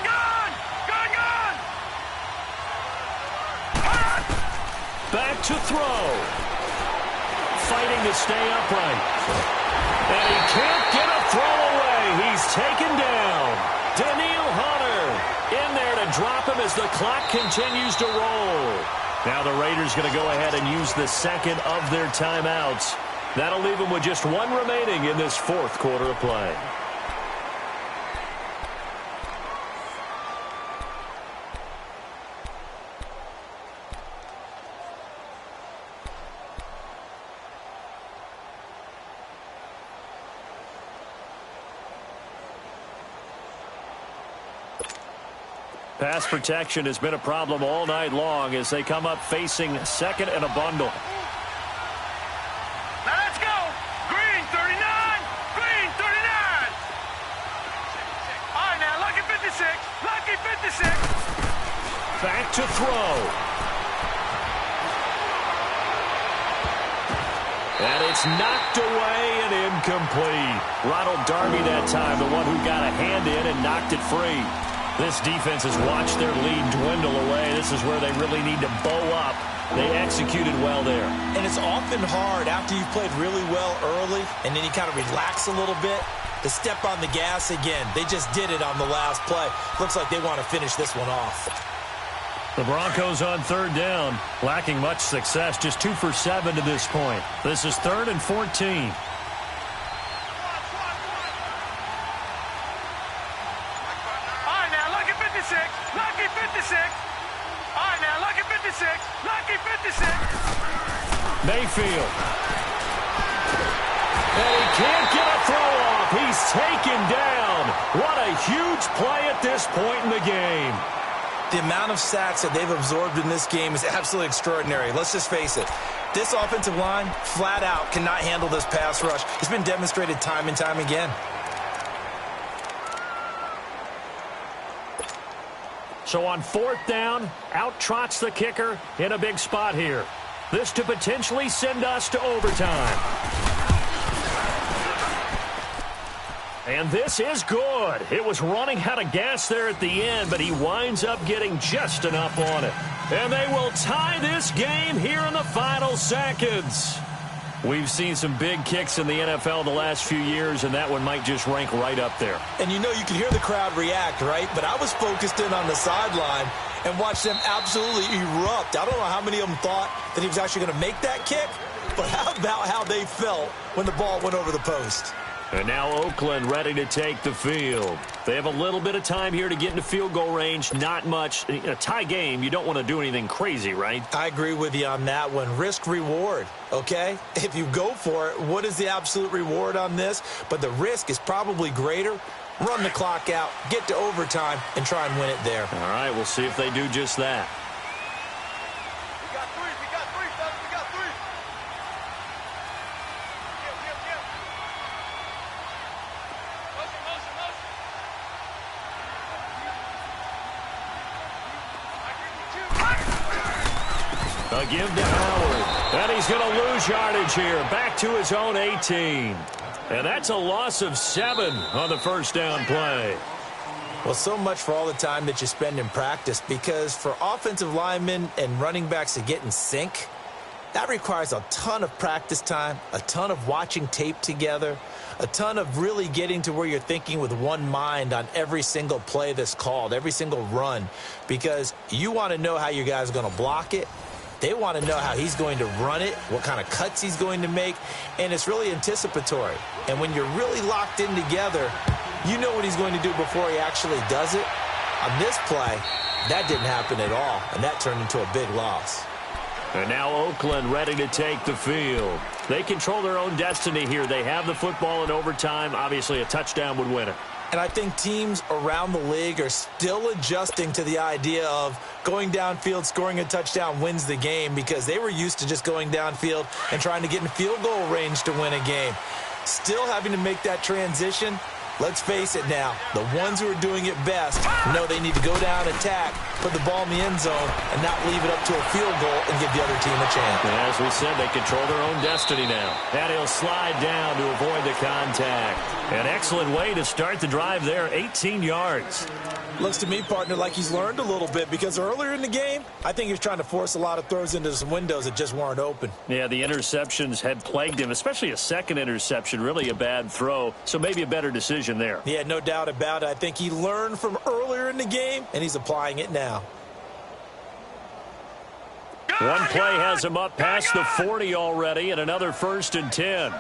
S2: Back to throw. Fighting to stay upright. And he can't get a throw away. He's taken down. Daniil Hunter in there to drop him as the clock continues to roll. Now the Raiders going to go ahead and use the 2nd of their timeouts. That'll leave them with just 1 remaining in this 4th quarter of play. Pass protection has been a problem all night long as they come up facing 2nd and a bundle.
S4: Now let's go. Green 39. All right, now lucky 56.
S2: Back to throw. And it's knocked away and incomplete. Ronald Darby that time, the one who got a hand in and knocked it free. This defense has watched their lead dwindle away. This is where they really need to bow up. They executed well there.
S3: And it's often hard after you've played really well early and then you kind of relax a little bit to step on the gas again. They just did it on the last play. Looks like they want to finish this one off.
S2: The Broncos on third down, lacking much success, just 2 for 7 to this point. This is 3rd and 14.
S4: Lucky 56. All right, now, lucky 56. Lucky 56.
S2: Mayfield. And he can't get a throw off. He's taken down. What a huge play at this point in the game.
S3: The amount of sacks that they've absorbed in this game is absolutely extraordinary. Let's just face it. This offensive line, flat out, cannot handle this pass rush. It's been demonstrated time and time again.
S2: So on 4th down, out trots the kicker in a big spot here. This to potentially send us to overtime. And this is good. It was running out of gas there at the end, but he winds up getting just enough on it. And they will tie this game here in the final seconds. We've seen some big kicks in the NFL the last few years, and that one might just rank right up there.
S3: And you know, you can hear the crowd react, right? But I was focused in on the sideline and watched them absolutely erupt. I don't know how many of them thought that he was actually going to make that kick, but how about how they felt when the ball went over the post?
S2: And now Oakland ready to take the field. They have a little bit of time here to get into field goal range. Not much. In a tie game, you don't want to do anything crazy, right?
S3: I agree with you on that one. Risk reward, okay? If you go for it, what is the absolute reward on this? But the risk is probably greater. Run the clock out, get to overtime, and try and win it there.
S2: All right, we'll see if they do just that.
S4: We got three, fellas, we got three.
S2: A give to Howard. And he's going to lose yardage here. Back to his own 18. And that's a loss of 7 on the first down play.
S3: Well, so much for all the time that you spend in practice, because for offensive linemen and running backs to get in sync, that requires a ton of practice time, a ton of watching tape together, a ton of really getting to where you're thinking with one mind on every single play that's called, every single run, because you want to know how your guy's going to block it. They want to know how he's going to run it, what kind of cuts he's going to make, and it's really anticipatory. And when you're really locked in together, you know what he's going to do before he actually does it. On this play, that didn't happen at all, and that turned into a big loss.
S2: And now Oakland ready to take the field. They control their own destiny here. They have the football in overtime. Obviously, a touchdown would win it.
S3: And I think teams around the league are still adjusting to the idea of going downfield, scoring a touchdown wins the game, because they were used to just going downfield and trying to get in field goal range to win a game. Still having to make that transition. Let's face it now, the ones who are doing it best know they need to go down, attack, put the ball in the end zone, and not leave it up to a field goal and give the other team a chance.
S2: And as we said, they control their own destiny now. And he'll slide down to avoid the contact. An excellent way to start the drive there, 18 yards.
S3: Looks to me, partner, like he's learned a little bit, because earlier in the game, I think he was trying to force a lot of throws into some windows that just weren't open.
S2: Yeah, the interceptions had plagued him, especially a second interception, really a bad throw, so maybe a better decision there.
S3: Yeah, no doubt about it. I think he learned from earlier in the game, and he's applying it now.
S2: One play has him up past the 40 already, and another 1st and 10.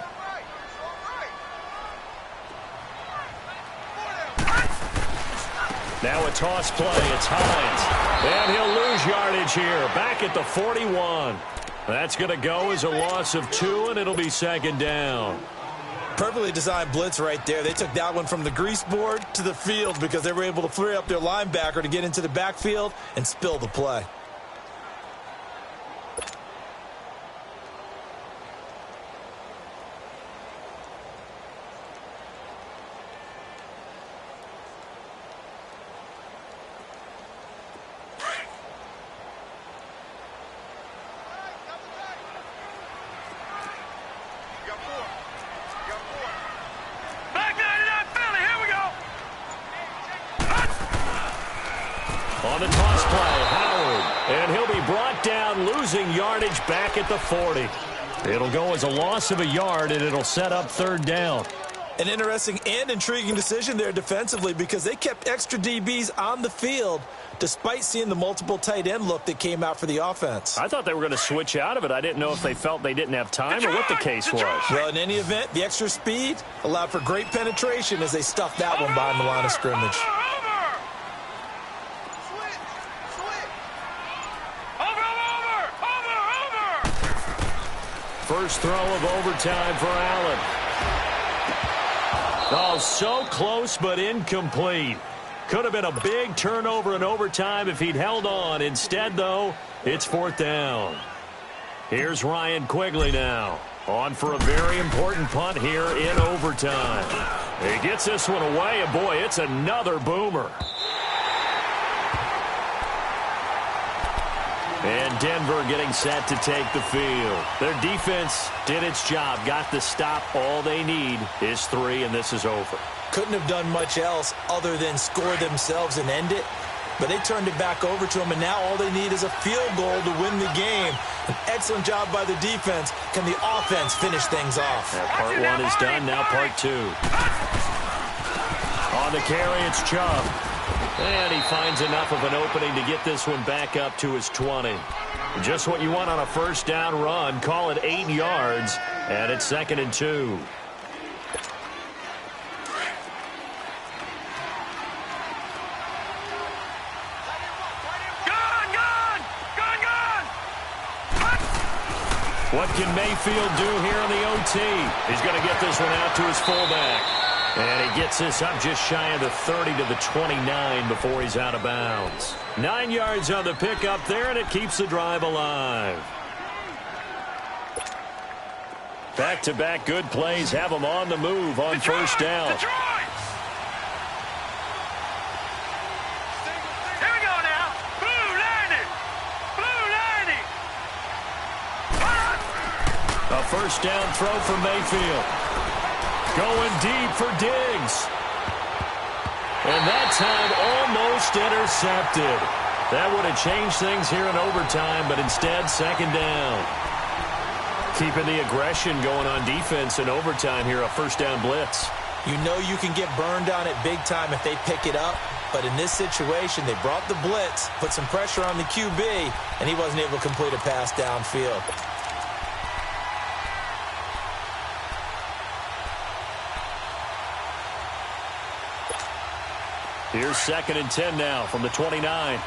S2: Now a toss play. It's Hines. And he'll lose yardage here. Back at the 41. That's going to go as a loss of 2, and it'll be 2nd down.
S3: Perfectly designed blitz right there. They took that one from the grease board to the field because they were able to free up their linebacker to get into the backfield and spill the play.
S2: On the toss play, Howard. And he'll be brought down, losing yardage back at the 40. It'll go as a loss of a yard, and it'll set up third down.
S3: An interesting and intriguing decision there defensively because they kept extra DBs on the field despite seeing the multiple tight end look that came out for the offense.
S2: I thought they were going to switch out of it. I didn't know if they felt they didn't have time or what the case was.
S3: Well, in any event, the extra speed allowed for great penetration as they stuffed that one behind the line of scrimmage.
S2: First throw of overtime for Allen. Oh, so close but incomplete. Could have been a big turnover in overtime if he'd held on. Instead, though, it's fourth down. Here's Ryan Quigley now. On for a very important punt here in overtime. He gets this one away, and boy, it's another boomer. And Denver getting set to take the field. Their defense did its job, got the stop. All they need is 3, and this is over.
S3: Couldn't have done much else other than score themselves and end it. But they turned it back over to them, and now all they need is a field goal to win the game. An excellent job by the defense. Can the offense finish things off?
S2: Part 1 is done, now part 2. On the carry, it's Chubb. And he finds enough of an opening to get this one back up to his 20. Just what you want on a first down run. Call it 8 yards, and it's 2nd and 2. What can Mayfield do here in the OT? He's going to get this one out to his fullback. And he gets this up just shy of the 30 to the 29 before he's out of bounds. 9 yards on the pickup there, and it keeps the drive alive. Back-to-back good plays have them on the move on first down.
S4: Here we go now. Blue 90. Blue 90.
S2: A first down throw for Mayfield. Going deep for Diggs. And that time almost intercepted. That would have changed things here in overtime, but instead, second down. Keeping the aggression going on defense in overtime here, a first down blitz.
S3: You know you can get burned on it big time if they pick it up. But in this situation, they brought the blitz, put some pressure on the QB, and he wasn't able to complete a pass downfield.
S2: Here's 2nd and 10 now from the 29.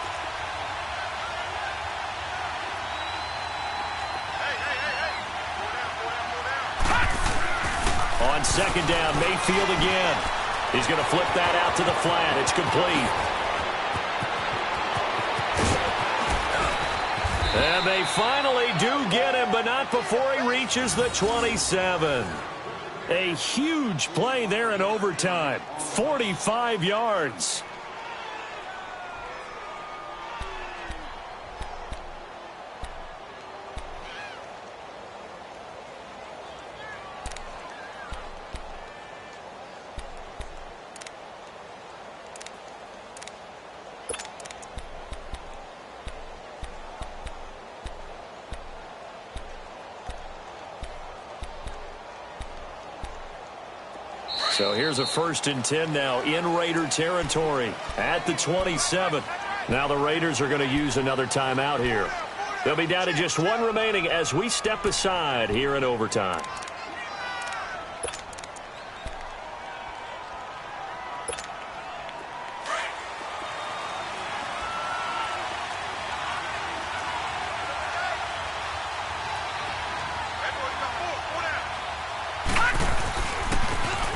S2: On second down, Mayfield again. He's going to flip that out to the flat. It's complete. And they finally do get him, but not before he reaches the 27. A huge play there in overtime. 45 yards. So here's a 1st and 10 now in Raider territory at the 27. Now the Raiders are going to use another timeout here. They'll be down to just 1 remaining as we step aside here in overtime.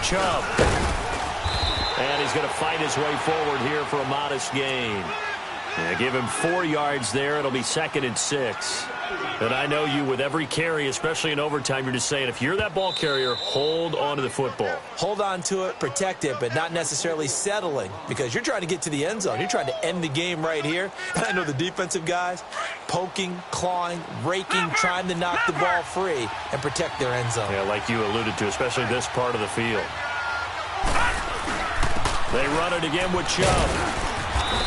S2: Chubb. And he's going to fight his way forward here for a modest gain. Yeah, give him 4 yards there. It'll be 2nd and 6. And I know you, with every carry, especially in overtime, you're just saying, if you're that ball carrier, hold on to the football.
S3: Hold on to it, protect it, but not necessarily settling, because you're trying to get to the end zone. You're trying to end the game right here. And I know the defensive guys poking, clawing, raking, trying to knock the ball free and protect their end zone.
S2: Yeah, like you alluded to, especially this part of the field. They run it again with Chubb.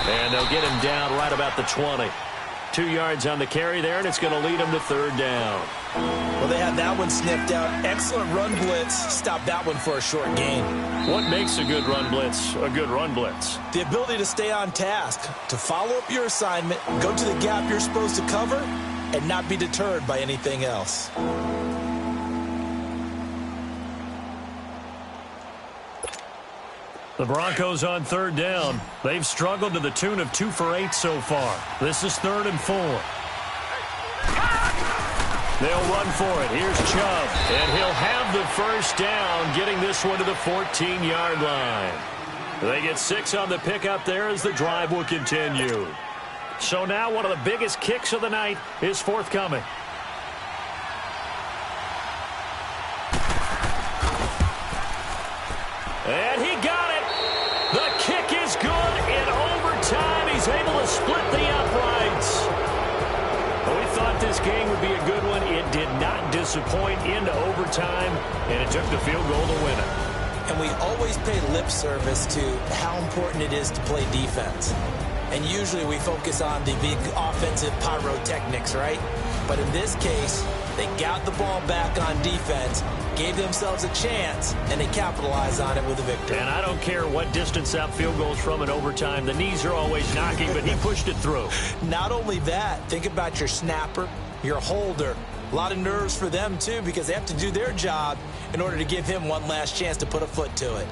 S2: And they'll get him down right about the 20. 2 yards on the carry there, and it's going to lead him to third down.
S3: Well, they had that one sniffed out. Excellent run blitz. Stop that one for a short gain.
S2: What makes a good run blitz a good run blitz?
S3: The ability to stay on task, to follow up your assignment, go to the gap you're supposed to cover, and not be deterred by anything else.
S2: The Broncos on third down. They've struggled to the tune of 2 for 8 so far. This is 3rd and 4. They'll run for it. Here's Chubb. And he'll have the first down, getting this one to the 14-yard line. They get 6 on the pickup there as the drive will continue. So now one of the biggest kicks of the night is forthcoming. And he got it. The kick is good in overtime. He's able to split the uprights. We thought this game would be a good one. It did not disappoint into overtime, and it took the field goal to win it.
S3: And we always pay lip service to how important it is to play defense. And usually we focus on the big offensive pyrotechnics, right? But in this case, they got the ball back on defense, gave themselves a chance, and they capitalized on it with a victory.
S2: And I don't care what distance that field goes from in overtime. The knees are always knocking, but he pushed it through.
S3: Not only that, think about your snapper, your holder. A lot of nerves for them, too, because they have to do their job in order to give him one last chance to put a foot to it.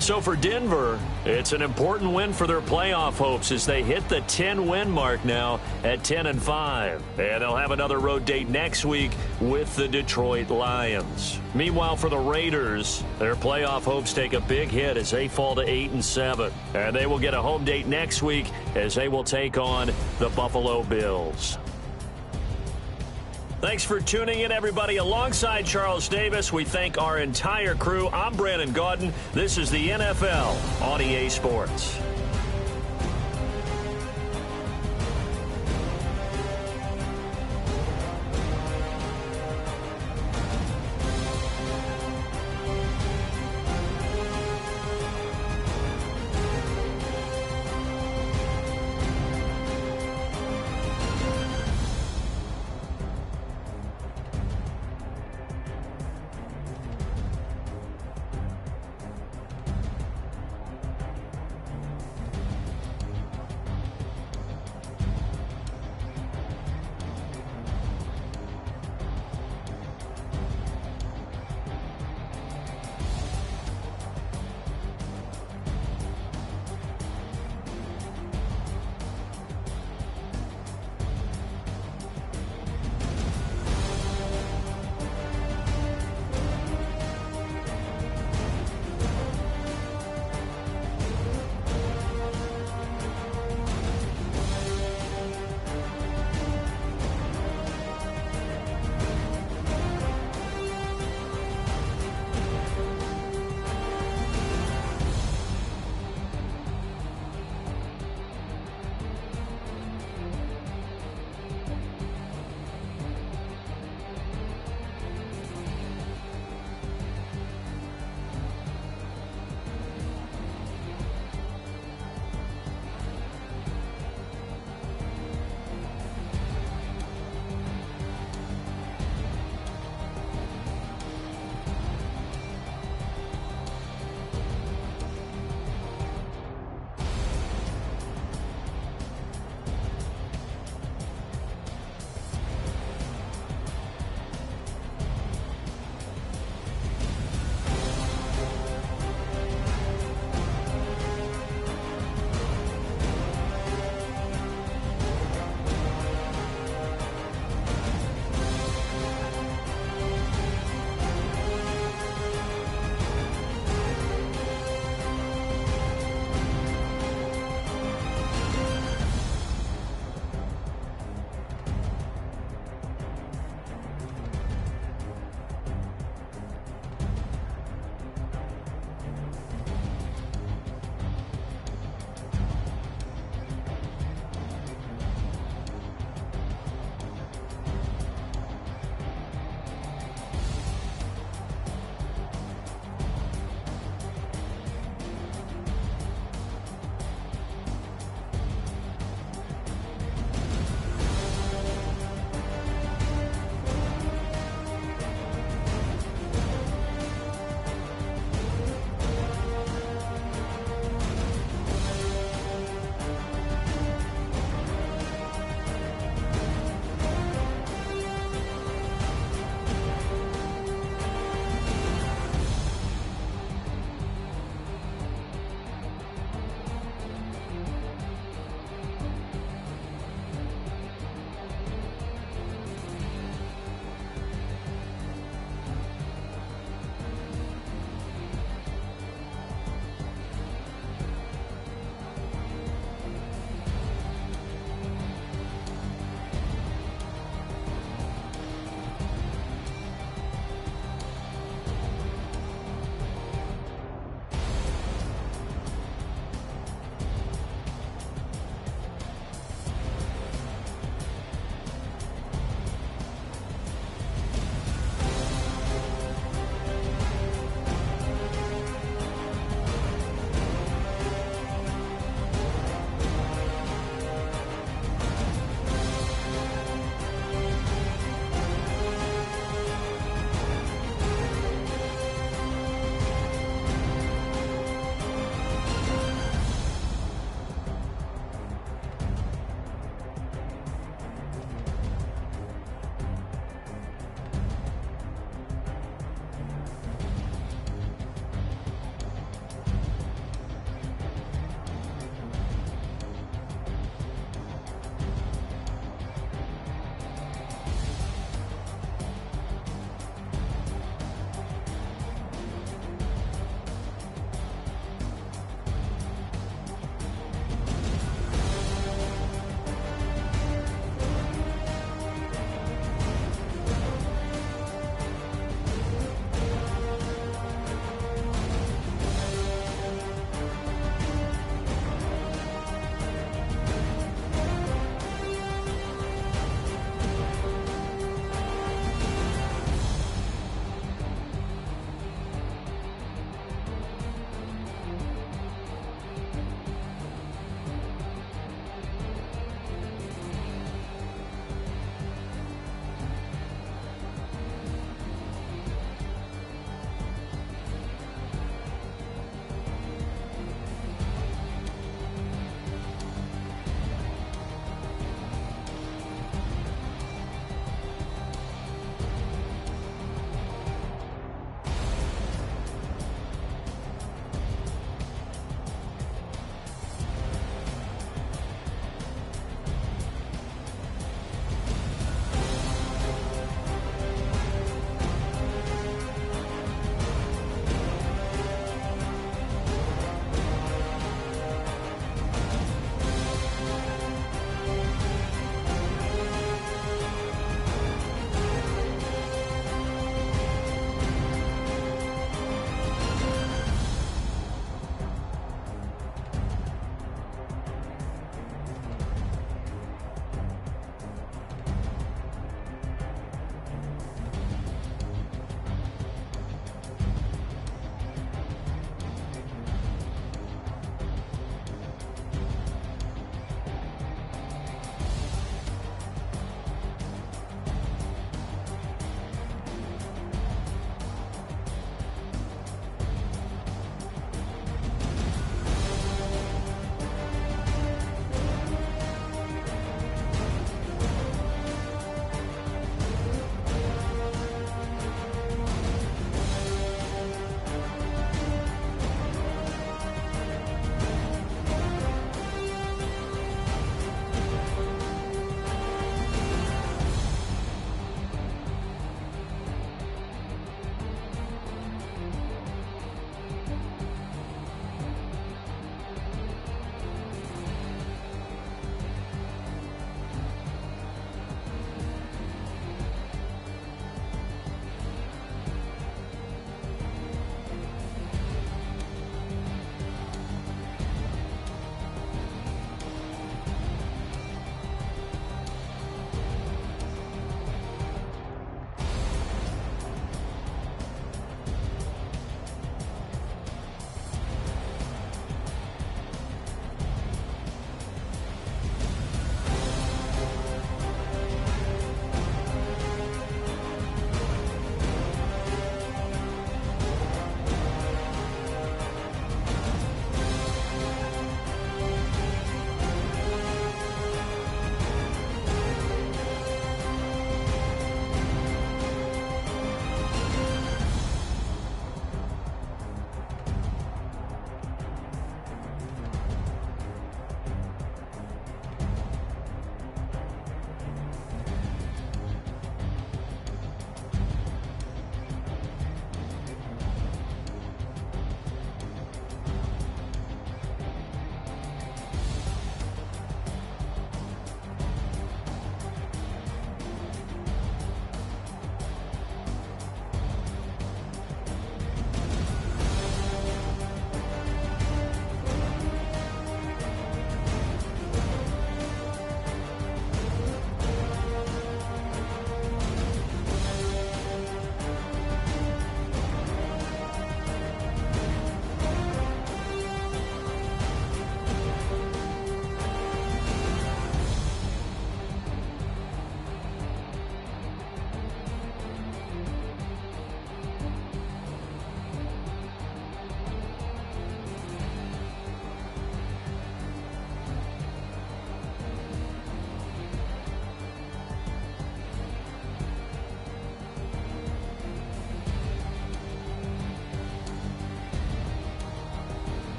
S2: So for Denver, it's an important win for their playoff hopes as they hit the 10-win mark now at 10-5. And they'll have another road date next week with the Detroit Lions. Meanwhile, for the Raiders, their playoff hopes take a big hit as they fall to 8-7. And they will get a home date next week as they will take on the Buffalo Bills. Thanks for tuning in, everybody. Alongside Charles Davis, we thank our entire crew. I'm Brandon Gaudin. This is the NFL on EA Sports.